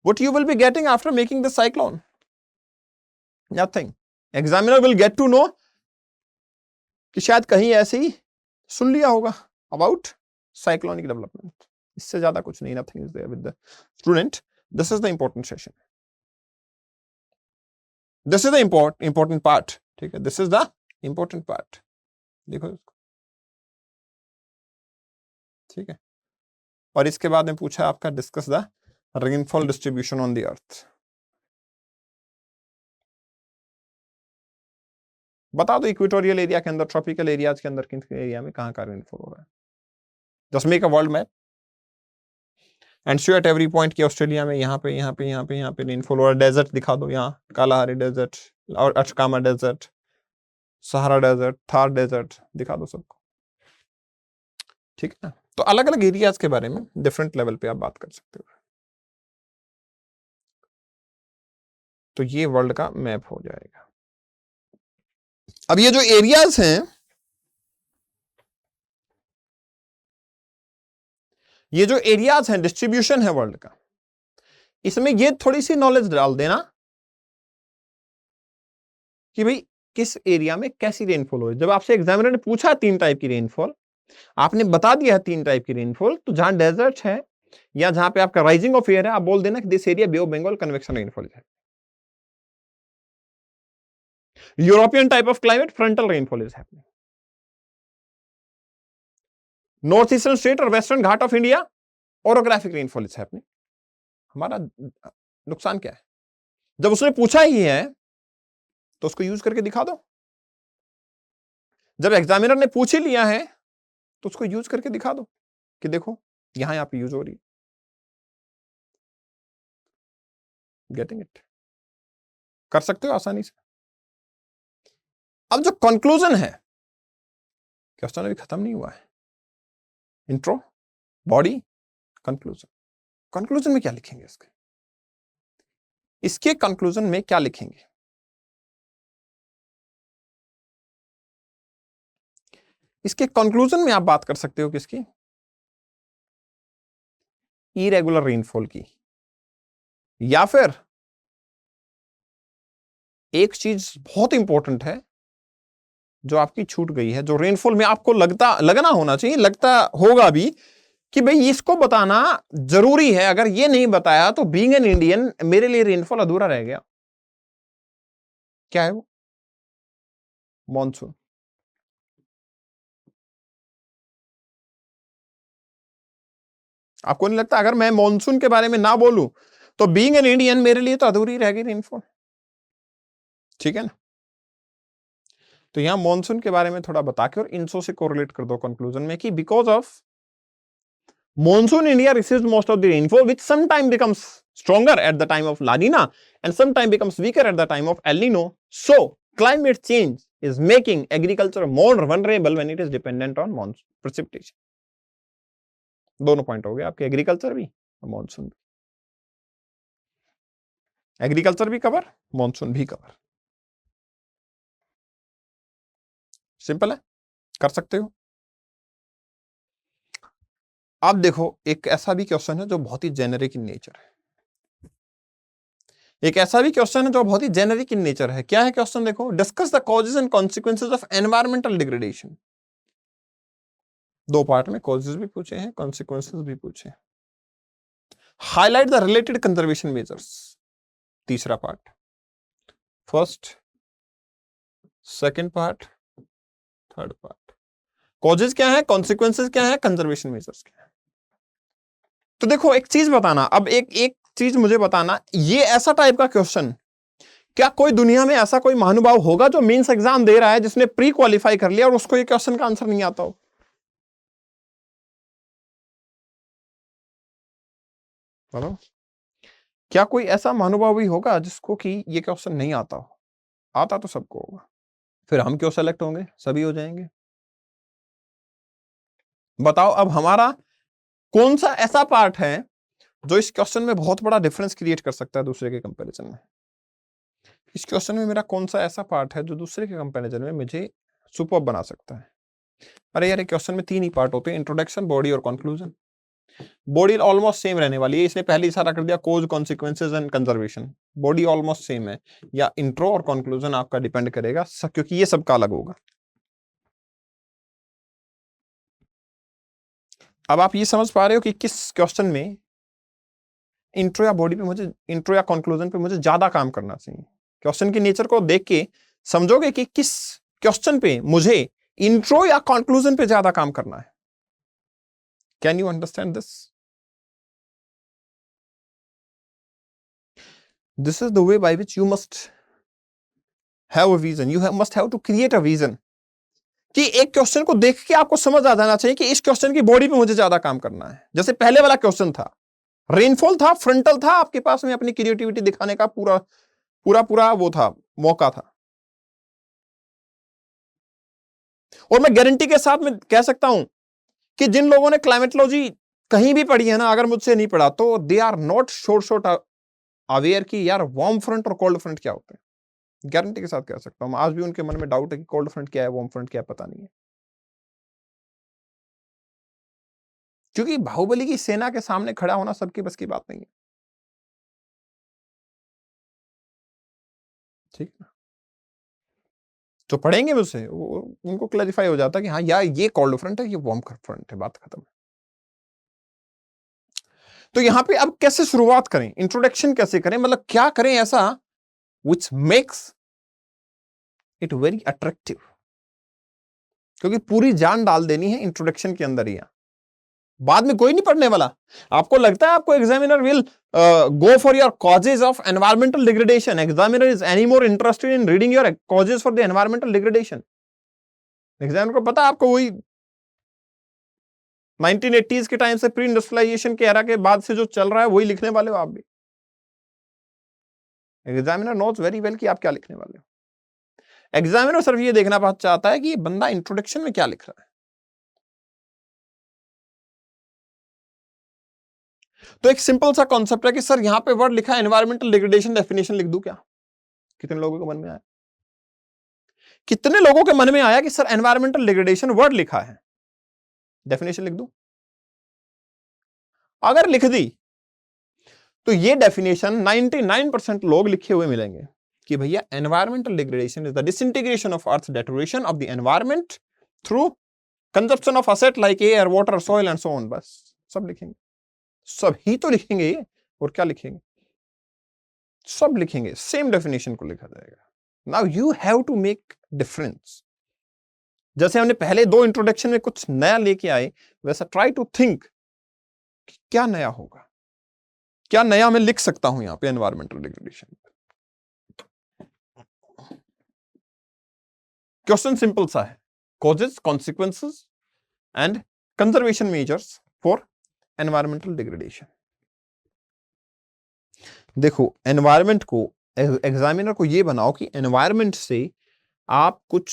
what you will be getting after making the cyclone? Nothing. Examiner will get to know कि शायद कहीं ऐसे ही सुन लिया होगा अबाउट साइक्लोनिक डेवलपमेंट, इससे ज्यादा कुछ नहीं। Nothing is there with the student. This is the important session, this is the important part, ठीक है, this is the important part. देखो इसको, ठीक है। और इसके बाद में पूछा आपका discuss the rainfall distribution on the earth. बता दो इक्वेटोरियल एरिया के अंदर, ट्रॉपिकल एरियाज के अंदर किन एरिया में कहां का रेनफॉल हो रहा है। Just make a world map and show at every point कि ऑस्ट्रेलिया में यहाँ पे यहाँ पे यहाँ पे यहाँ पे रेनफॉल हो रहा है। डेजर्ट दिखा दो, यहाँ कालाहारी डेजर्ट और Atacama desert, Sahara desert, Thar desert दिखा दो सबको, ठीक है ना। तो अलग अलग एरियाज के बारे में डिफरेंट लेवल पे आप बात कर सकते हो। तो ये वर्ल्ड का मैप हो जाएगा। अब ये जो एरियाज हैं, ये जो एरियाज हैं, डिस्ट्रीब्यूशन है वर्ल्ड का, इसमें ये थोड़ी सी नॉलेज डाल देना कि भाई किस एरिया में कैसी रेनफॉल हो रही है। जब आपसे एग्जामिनर ने पूछा 3 टाइप की रेनफॉल, आपने बता दिया है 3 टाइप की रेनफॉल, तो जहां डेजर्ट है या जहां पे आपका राइजिंग ऑफ एयर है, आप बोल देना कि this area bay of Bengal convection rainfall है। European type of climate frontal rainfall is happening. North eastern state और western Ghat of India orographic rainfall is happening. हमारा नुकसान क्या है? जब उसने पूछा ही है तो उसको यूज करके दिखा दो। जब एग्जामिनर ने पूछ ही लिया है तो उसको यूज करके दिखा दो कि देखो यहां पे यूज हो रही है। Getting it? कर सकते हो आसानी से। अब जो कंक्लूजन है, क्वेश्चन अभी खत्म नहीं हुआ है। Intro, body, conclusion. कंक्लूजन में क्या लिखेंगे इसके कंक्लूजन में क्या लिखेंगे? इसके कंक्लूजन में आप बात कर सकते हो किसकी? इरेगुलर रेनफॉल की, या फिर एक चीज बहुत इंपॉर्टेंट है जो आपकी छूट गई है, जो रेनफॉल में आपको लगना होना चाहिए, लगता होगा भी कि भाई इसको बताना जरूरी है, अगर ये नहीं बताया तो बीइंग एन इंडियन मेरे लिए रेनफॉल अधूरा रह गया। क्या है वो? मॉनसून। आपको नहीं लगता अगर मैं मॉनसून के बारे में ना बोलूं तो बीइंग एन इंडियन मेरे लिए तो अधूरी रह गई रेनफॉल? ठीक है ना? तो यहां मॉनसून के बारे में थोड़ा बता के और इनसो से कोरिलेट कर दो कंक्लूजन में कि because of monsoon India receives most of the rainfall, which sometimes becomes stronger at the time of La Nina and sometimes becomes weaker at the time of El Nino. So climate change is making agriculture more vulnerable when it is dependent on monsoon precipitation. दोनों point हो गए आपके, agriculture भी और monsoon भी। Agriculture भी cover, monsoon भी cover. Simple है, कर सकते हो। अब देखो एक ऐसा भी क्वेश्चन है जो बहुत ही जेनेरिक इन नेचर है। एक ऐसा भी क्वेश्चन है जो बहुत ही जेनेरिक इन नेचर है। क्या है क्वेश्चन? देखो, discuss the causes and consequences of environmental degradation. दो पार्ट में कॉजेज भी पूछे हैं, कॉन्सिक्वेंसेज भी पूछे हैं। Highlight the related conservation measures, तीसरा part. First, second part, third part. Causes क्या है, कॉन्सिक्वेंसेज क्या है, कंजर्वेशन मेजर्स क्या है। तो देखो एक चीज बताना, अब एक चीज मुझे बताना, ये ऐसा टाइप का क्वेश्चन क्या कोई दुनिया में ऐसा कोई महानुभाव होगा जो मेंस एग्जाम दे रहा है, जिसने प्री क्वालिफाई कर लिया और उसको ये क्वेश्चन का आंसर नहीं आता हो? बोलो, क्या कोई ऐसा महानुभाव भी होगा जिसको कि ये क्वेश्चन नहीं आता हो? आता तो सबको होगा। फिर हम क्यों सेलेक्ट होंगे? सभी हो जाएंगे। बताओ अब हमारा कौन सा ऐसा पार्ट है जो इस क्वेश्चन में बहुत बड़ा डिफरेंस क्रिएट कर सकता है दूसरे के कंपैरिजन में? इस क्वेश्चन में मेरा कौन सा ऐसा पार्ट है जो दूसरे के कंपैरिजन में मुझे सुपर बना सकता है? अरे यार, क्वेश्चन में तीन ही पार्ट होते हैं, इंट्रोडक्शन, बॉडी और कंक्लूजन। बॉडी ऑलमोस्ट सेम रहने वाली है, इसने पहले इशारा कर दिया causes, consequences and conservation. Body almost same है, या इंट्रो और कंक्लूजन आपका डिपेंड करेगा क्योंकि ये सबका अलग होगा। अब आप ये समझ पा रहे हो कि किस क्वेश्चन में इंट्रो या बॉडी पे मुझे, इंट्रो या कंक्लूजन पे मुझे ज्यादा काम करना चाहिए। क्वेश्चन की नेचर को देख के समझोगे कि किस क्वेश्चन पे मुझे इंट्रो या कंक्लूजन पे ज्यादा काम करना है। Can you understand this? This is the way by which you must have a vision, you must have to create a vision, कि एक क्वेश्चन को देख के आपको समझ आ जाना चाहिए कि इस क्वेश्चन की बॉडी पे मुझे ज्यादा काम करना है। जैसे पहले वाला क्वेश्चन था, रेनफॉल था, फ्रंटल था, आपके पास में अपनी क्रिएटिविटी दिखाने का पूरा पूरा पूरा वो था, मौका था। और मैं गारंटी के साथ में कह सकता हूं कि जिन लोगों ने क्लाइमेटोलॉजी कहीं भी पढ़ी है ना, अगर मुझसे नहीं पढ़ा तो they are not short aware कि यार वार्म फ्रंट और कोल्ड फ्रंट क्या होते हैं। गारंटी के साथ कह सकता हूं, आज भी उनके मन में डाउट है कि कोल्ड फ्रंट क्या है, वार्म फ्रंट क्या है, पता नहीं है। क्योंकि बाहुबली की सेना के सामने खड़ा होना सबकी बस की बात नहीं है। ठीक है, तो पढ़ेंगे मुझसे उनको क्लैरिफाई हो जाता कि हाँ यार ये कोल्ड फ्रंट है, ये वार्म फ्रंट है, बात खत्म है। तो यहां पे अब कैसे शुरुआत करें, इंट्रोडक्शन कैसे करें, मतलब क्या करें ऐसा which makes it very attractive, क्योंकि पूरी जान डाल देनी है इंट्रोडक्शन के अंदर ही। बाद में कोई नहीं पढ़ने वाला। आपको लगता है आपको examiner will go for your causes of environmental degradation? Examiner is any more interested in reading your causes for the environmental degradation? Examiner को पता है आपको वही 1980s के टाइम से प्री इंडस्ट्रियलाइजेशन के एरा के बाद से जो चल रहा है वही लिखने वाले हो आप भी। एग्जामिनर नोज वेरी वेल कि आप क्या लिखने वाले हो। एग्जामिनर सिर्फ ये देखना चाहता है कि ये बंदा इंट्रोडक्शन में क्या लिख रहा है। तो एक सिंपल सा कॉन्सेप्ट है कि सर यहां पे वर्ड लिखा है एनवायरमेंटल डिग्रेडेशन, डेफिनेशन लिख दूं क्या? कितने लोगों के मन में आया? कितने लोगों के मन में आया कि सर एनवायरमेंटल डिग्रेडेशन वर्ड लिखा है, डेफिनेशन लिख दूं? अगर लिख दी तो ये डेफिनेशन 99% लोग लिखे हुए मिलेंगे कि भैया environmental degradation is the disintegration of earth deterioration of the environment through consumption of asset like air, water, soil and so on. बस सब लिखेंगे, सब ही तो लिखेंगे ये, और क्या लिखेंगे? सब लिखेंगे, सेम डेफिनेशन को लिखा जाएगा। Now you have to make difference. जैसे हमने पहले दो इंट्रोडक्शन में कुछ नया लेके आए, वैसा ट्राई टू थिंक कि क्या नया होगा, क्या नया मैं लिख सकता हूं यहां पे एनवायरमेंटल डिग्रेडेशन। क्वेश्चन सिंपल सा है, causes, consequences and conservation measures for environmental degradation. देखो एनवायरमेंट को, एग्जामिनर को ये बनाओ कि एनवायरमेंट से आप कुछ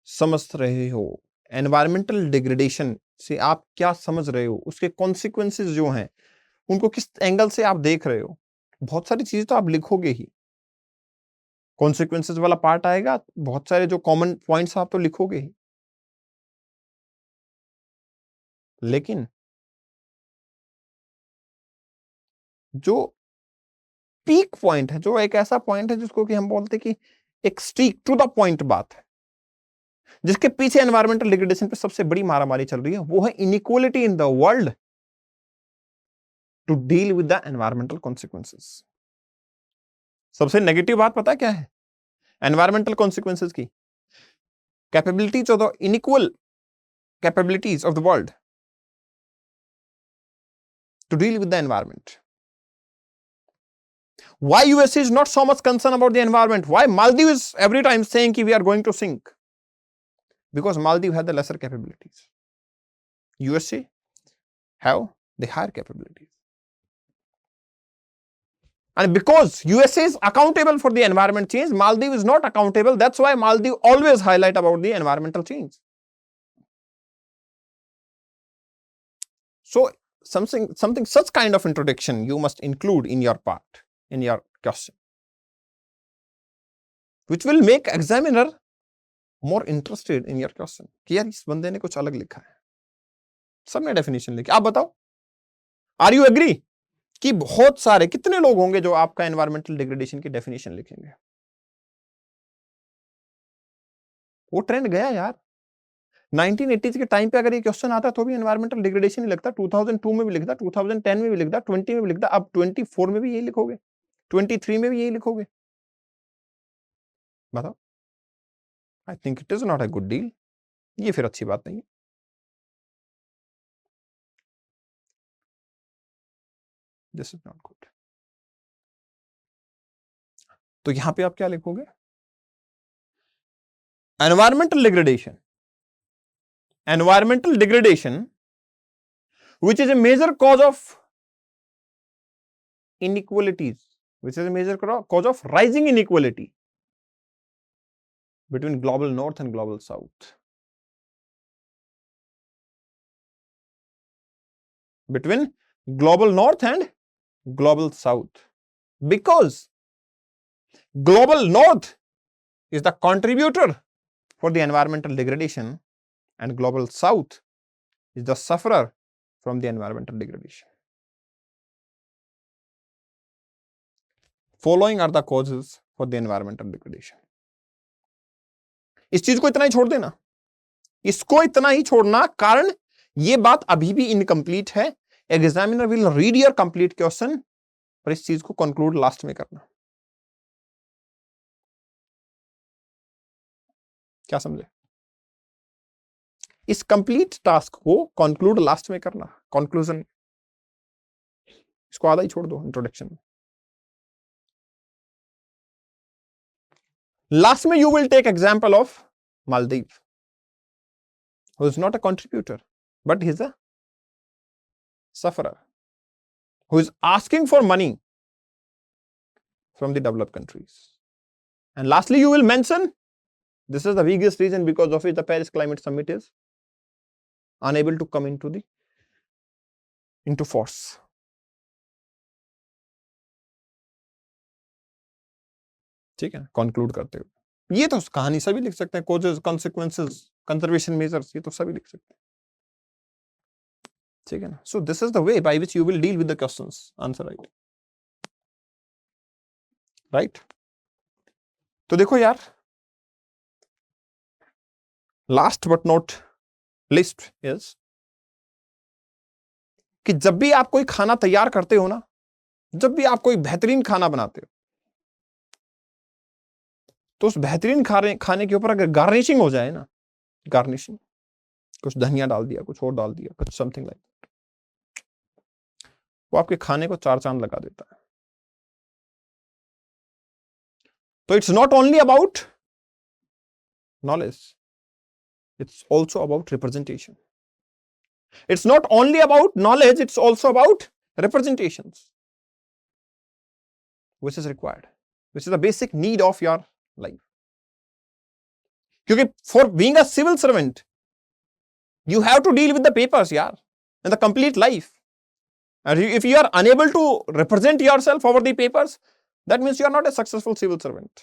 समझ रहे हो, एनवायरमेंटल डिग्रेडेशन से आप क्या समझ रहे हो, उसके कॉन्सिक्वेंसेस जो हैं उनको किस एंगल से आप देख रहे हो। बहुत सारी चीजें तो आप लिखोगे ही, कॉन्सिक्वेंसेस वाला पार्ट आएगा, बहुत सारे जो कॉमन पॉइंट्स आप तो लिखोगे ही, लेकिन जो पीक पॉइंट है, जो एक ऐसा पॉइंट है जिसको कि हम बोलते हैं कि एक स्ट्रीक टू द पॉइंट बात है, जिसके पीछे एनवायरमेंटल डिग्रेडेशन पे सबसे बड़ी मारामारी चल रही है, वो है inequality in the world to deal with the environmental consequences. सबसे नेगेटिव बात पता है क्या है एनवायरमेंटल कॉन्सिक्वेंसेस की? Capabilities of the inequal capabilities of the world to deal with the environment. Why USA is not so much concerned about the environment? Why Maldives is every time saying कि we are going to sink? Because Maldives had the lesser capabilities. USA have the higher capabilities. And because USA is accountable for the environment change, Maldives is not accountable. That's why Maldives always highlight about the environmental change. So something such kind of introduction you must include in your part, in your question, which will make examiner more interested in your question कि यार इस बंदे ने कुछ अलग लिखा है, सबने डेफिनेशन लिखी। आप बताओ, आर यू एग्री कि बहुत सारे, कितने लोग होंगे जो आपका एनवायरमेंटल डिग्रेडेशन की डेफिनेशन लिखेंगे? वो ट्रेंड गया यार। 1980s के टाइम पे अगर ये क्वेश्चन आता तो भी एनवायरमेंटल डिग्रेडेशन ही लगता, 2002 में भी लिखता, 2010 में भी लिखता, 20 में भी लिखता, अब 24 में भी यही लिखोगे, 23 में भी यही लिखोगे। बताओ, I think it is not a good deal. ये फिर अच्छी बात नहीं है। This is not good. तो यहां पे आप क्या लिखोगे? Environmental degradation, environmental degradation which is a major cause of inequalities, which is a major cause of rising inequality between global north and global south, between global north and global south, because global north is the contributor for the environmental degradation and global south is the sufferer from the environmental degradation. Following are the causes for the environmental degradation. इस चीज को इतना ही छोड़ देना, इसको इतना ही छोड़ना, कारण ये बात अभी भी इनकम्प्लीट है। Examiner will read your complete question, पर इस चीज को कंक्लूड लास्ट में करना। क्या समझे? इस कंप्लीट टास्क को कंक्लूड लास्ट में करना, कंक्लूजन। इसको आधा ही छोड़ दो इंट्रोडक्शन में। लास्ट में you will take example of Maldives. who is not a contributor, but he's a sufferer, who is asking for money from the developed countries. And lastly, you will mention, this is the biggest reason because of which the Paris Climate Summit is unable to come into force. ठीक है, conclude करते हुए ये तो कहानी सभी लिख सकते हैं, कॉजेस, कॉन्सिक्वेंसेस, कंजर्वेशन मेजर्स, ये तो सभी लिख सकते हैं, ठीक है ना. So this is the way by which you will deal with the questions, answer right. तो देखो यार, last but not list is कि जब भी आप कोई खाना तैयार करते हो ना, जब भी आप कोई बेहतरीन खाना बनाते हो, तो उस बेहतरीन खाने के ऊपर अगर गार्निशिंग हो जाए ना, गार्निशिंग, कुछ धनिया डाल दिया, कुछ और डाल दिया, कुछ समथिंग लाइक, वो आपके खाने को 4 चांद लगा देता है. तो it's not only about knowledge, it's also about representation. It's not only about knowledge, it's also about representations, which is required, which is the basic need of your life. Because for being a civil servant, you have to deal with the papers, yaar, in the complete life. And if you are unable to represent yourself over the papers, that means you are not a successful civil servant.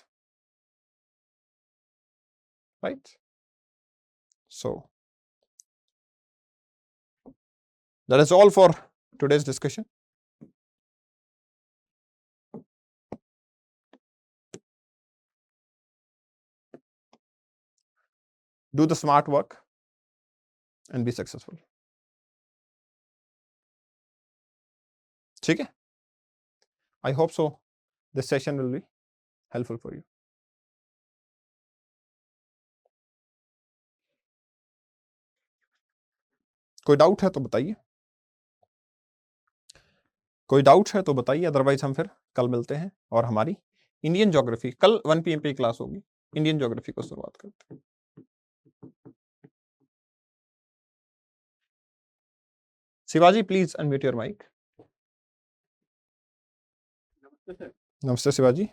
Right? So, that is all for today's discussion. Do the smart work and be successful. ठीक है? I hope so. This session will be helpful for you. कोई doubt है तो बताइए, कोई doubt है तो बताइए, अदरवाइज हम फिर कल मिलते हैं और हमारी इंडियन ज्योग्राफी, कल 1 PM पे क्लास होगी, इंडियन ज्योग्राफी को शुरुआत करते हैं. Shivaji, please unmute your mic. नमस्ते सर. नमस्ते शिवाजी.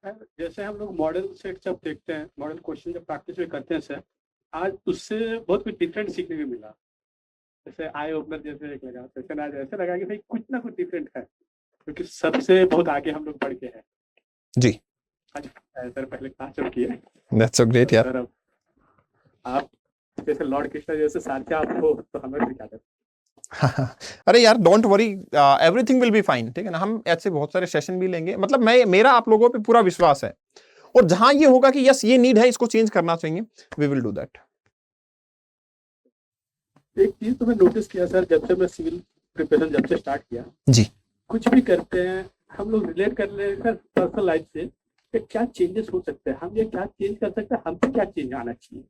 जैसे हम लोग मॉडल सेट जब देखते हैं, मॉडल क्वेश्चन जब प्रैक्टिस में करते हैं सर, आज उससे बहुत कुछ डिफरेंट सीखने को मिला. जैसे आई ओपनर जैसे एक लगा, सेशन आज ऐसे लगा कि भाई कुछ ना कुछ डिफरेंट है, क्योंकि सबसे बहुत आगे हम लोग बढ़ के हैं. जी आज सर पहले क्लास जब किए, दैट्स सो ग्रेट यार. सर आप जैसे लॉर्ड कृष्णा जैसे साथी आप हो तो हमें सिखा दे. अरे यार don't worry, everything will be fine. ठीक है ना, हम ऐसे बहुत सारे सेशन भी लेंगे. मतलब मेरा आप लोगों पे पूरा विश्वास है, और जहां ये होगा कि यस ये नीड है, इसको चेंज करना चाहिए, वी विल डू दैट. एक चीज तो मैं नोटिस किया सर, जब से मैं सिविल प्रिपरेशन जब से स्टार्ट किया जी, कुछ भी करते हैं हम लोग रिलेट कर ले सर पर्सनल लाइफ से कि क्या चेंजेस हो सकते हैं, हम ये क्या चेंज कर सकते हैं, हमसे क्या चेंज आना चाहिए,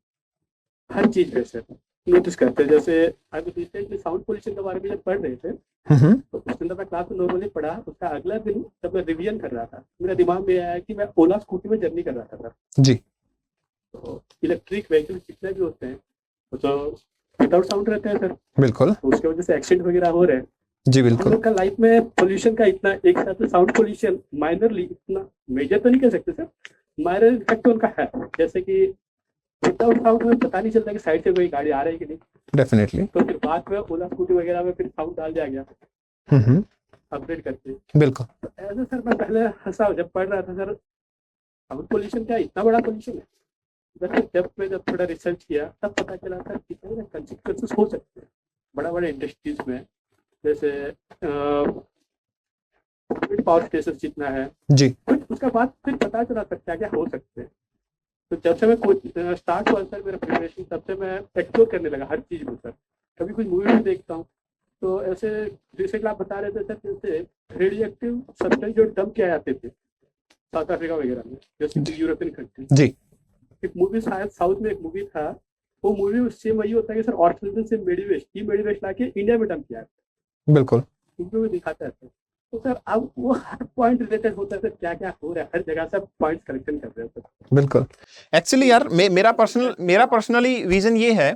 हर चीज पे सर नोटिस करते हैं. जैसे अभी रिसेंटली साउंड पोल्यूशन के बारे में जब पढ़ रहे थे, तो उस दिन मैं क्लास में नॉर्मली पढ़ा, उसका अगला दिन जब मैं रिवीजन कर रहा था, मेरे दिमाग में आया कि मैं ओला स्कूटी में जर्नी कर रहा था सर जी. तो इलेक्ट्रिक व्हीकल जितने भी होते हैं तो विदाउट साउंड रहते हैं सर, बिल्कुल. तो उसकी वजह से एक्सीडेंट वगैरह हो रहे हैं. जी हम बिल्कुल. लोग का लाइफ में पोल्यूशन का इतना एक साथ में साउंड पोल्यूशन माइनरली, इतना मेजर तो नहीं कह सकते सर, माइनर इफेक्ट उनका है. जैसे कि विदाउट साउंड में पता नहीं चलता कि साइड से कोई गाड़ी आ रही है कि नहीं. डेफिनेटली. तो फिर बाद में ओला स्कूटी वगैरह में फिर साउंड डाल दिया गया अपडेट करते. बिल्कुल. तो ऐसे सर मैं पहले हंसा जब पढ़ रहा था सर, साउंड पोल्यूशन क्या इतना बड़ा पोल्यूशन है. जब थोड़ा रिसर्च किया तब पता चला सर कितने कंसिक्वेंसेस हो सकते हैं बड़ा बड़ा इंडस्ट्रीज में. जैसे पावर स्टेशन जितना है जी, उसका बाद फिर पता चला सर क्या क्या हो सकते हैं. तो जब से मैं स्टार्ट हुआ सर मेरा प्रिपरेशन, तब से मैं एक्सप्लोर करने लगा हर चीज़ को सर. कभी कुछ मूवी भी देखता हूँ तो ऐसे रिसेंटली आप बता रहे थे सर, जैसे रेडियोएक्टिव सब्सटेंस जो डंप किया जाते थे साउथ अफ्रीका वगैरह में, जैसे यूरोपियन कंट्री. जी. एक मूवी शायद साउथ में एक मूवी था, वो मूवी सेम वही होता है कि सर ऑर्गेनाइजेशन से मेडी वेस्ट लाके इंडिया में डंप किया है. बिल्कुल. मूवी में दिखाता है सर. तो सर अब वो हर पॉइंट रिलेटेड होता है सर, क्या क्या हो रहा है हर जगह से पॉइंट कलेक्शन कर रहे हैं सर। बिल्कुल। एक्चुअली यार मेरा पर्सनली विजन ये है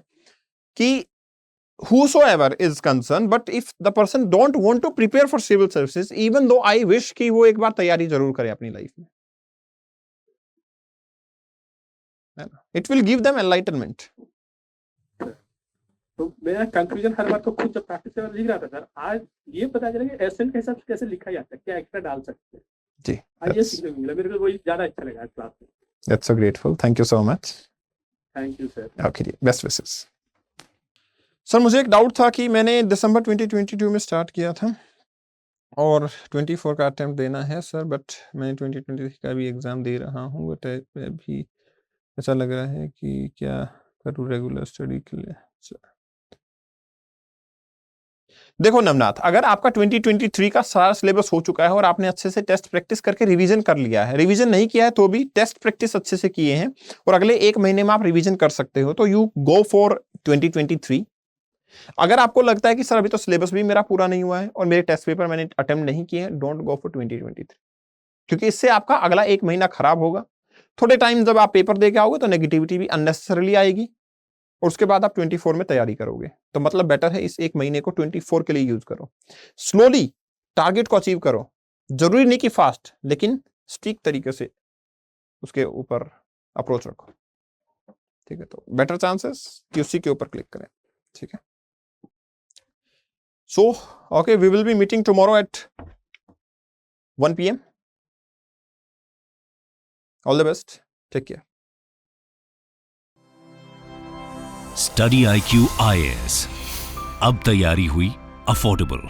कि whosoever is concerned, but if the person don't want to prepare for civil services, even though I wish कि वो एक बार तैयारी जरूर करे अपनी लाइफ में, है ना? It will give them enlightenment. तो मेरा कंक्लूजन हर बार तो खुद जब प्रैक्टिस में लिख रहा था सर, आज ये पता चला कि एसेंट के हिसाब से कैसे लिखा जाता है, क्या एक्स्ट्रा डाल सकते हैं जी, आज ये सीखने को मिला, मेरे को वही ज्यादा अच्छा लगा क्लास में। that's so grateful. Thank you so much. Thank you sir. Okay, best wishes. Sir मुझे एक डाउट था कि मैंने दिसंबर 2022 में स्टार्ट किया था और 24 का अटेम्प्ट देना है सर, बट मैंने 2023 का भी एग्ज़ाम दे रहा हूँ, बट अभी ऐसा लग रहा है कि क्या करूँ रेगुलर स्टडी के लिए। देखो नवनाथ, अगर आपका 2023 का सारा सिलेबस हो चुका है और आपने अच्छे से टेस्ट प्रैक्टिस करके रिवीजन कर लिया है, रिवीजन नहीं किया है तो भी टेस्ट प्रैक्टिस अच्छे से किए हैं और अगले एक महीने में आप रिवीजन कर सकते हो, तो यू गो फॉर 2023। अगर आपको लगता है कि सर अभी तो सिलेबस भी मेरा पूरा नहीं हुआ है और मेरे टेस्ट पेपर मैंने अटेम्प्ट नहीं किए हैं, डोंट गो फॉर 2023, क्योंकि इससे आपका अगला एक महीना खराब होगा। थोड़े टाइम जब आप पेपर दे के आओगे तो नेगेटिविटी भी अननेसेसरली आएगी और उसके बाद आप 24 में तैयारी करोगे, तो मतलब बेटर है इस एक महीने को 24 के लिए यूज करो। स्लोली टारगेट को अचीव करो, जरूरी नहीं कि फास्ट, लेकिन स्ट्रिक्ट तरीके से उसके ऊपर अप्रोच रखो, ठीक है? तो बेटर चांसेस कि उसी के ऊपर क्लिक करें, ठीक है? So, okay, we will be meeting tomorrow at 1 PM. All the best. Take care. Study IQ IAS, अब तैयारी हुई अफोर्डेबल।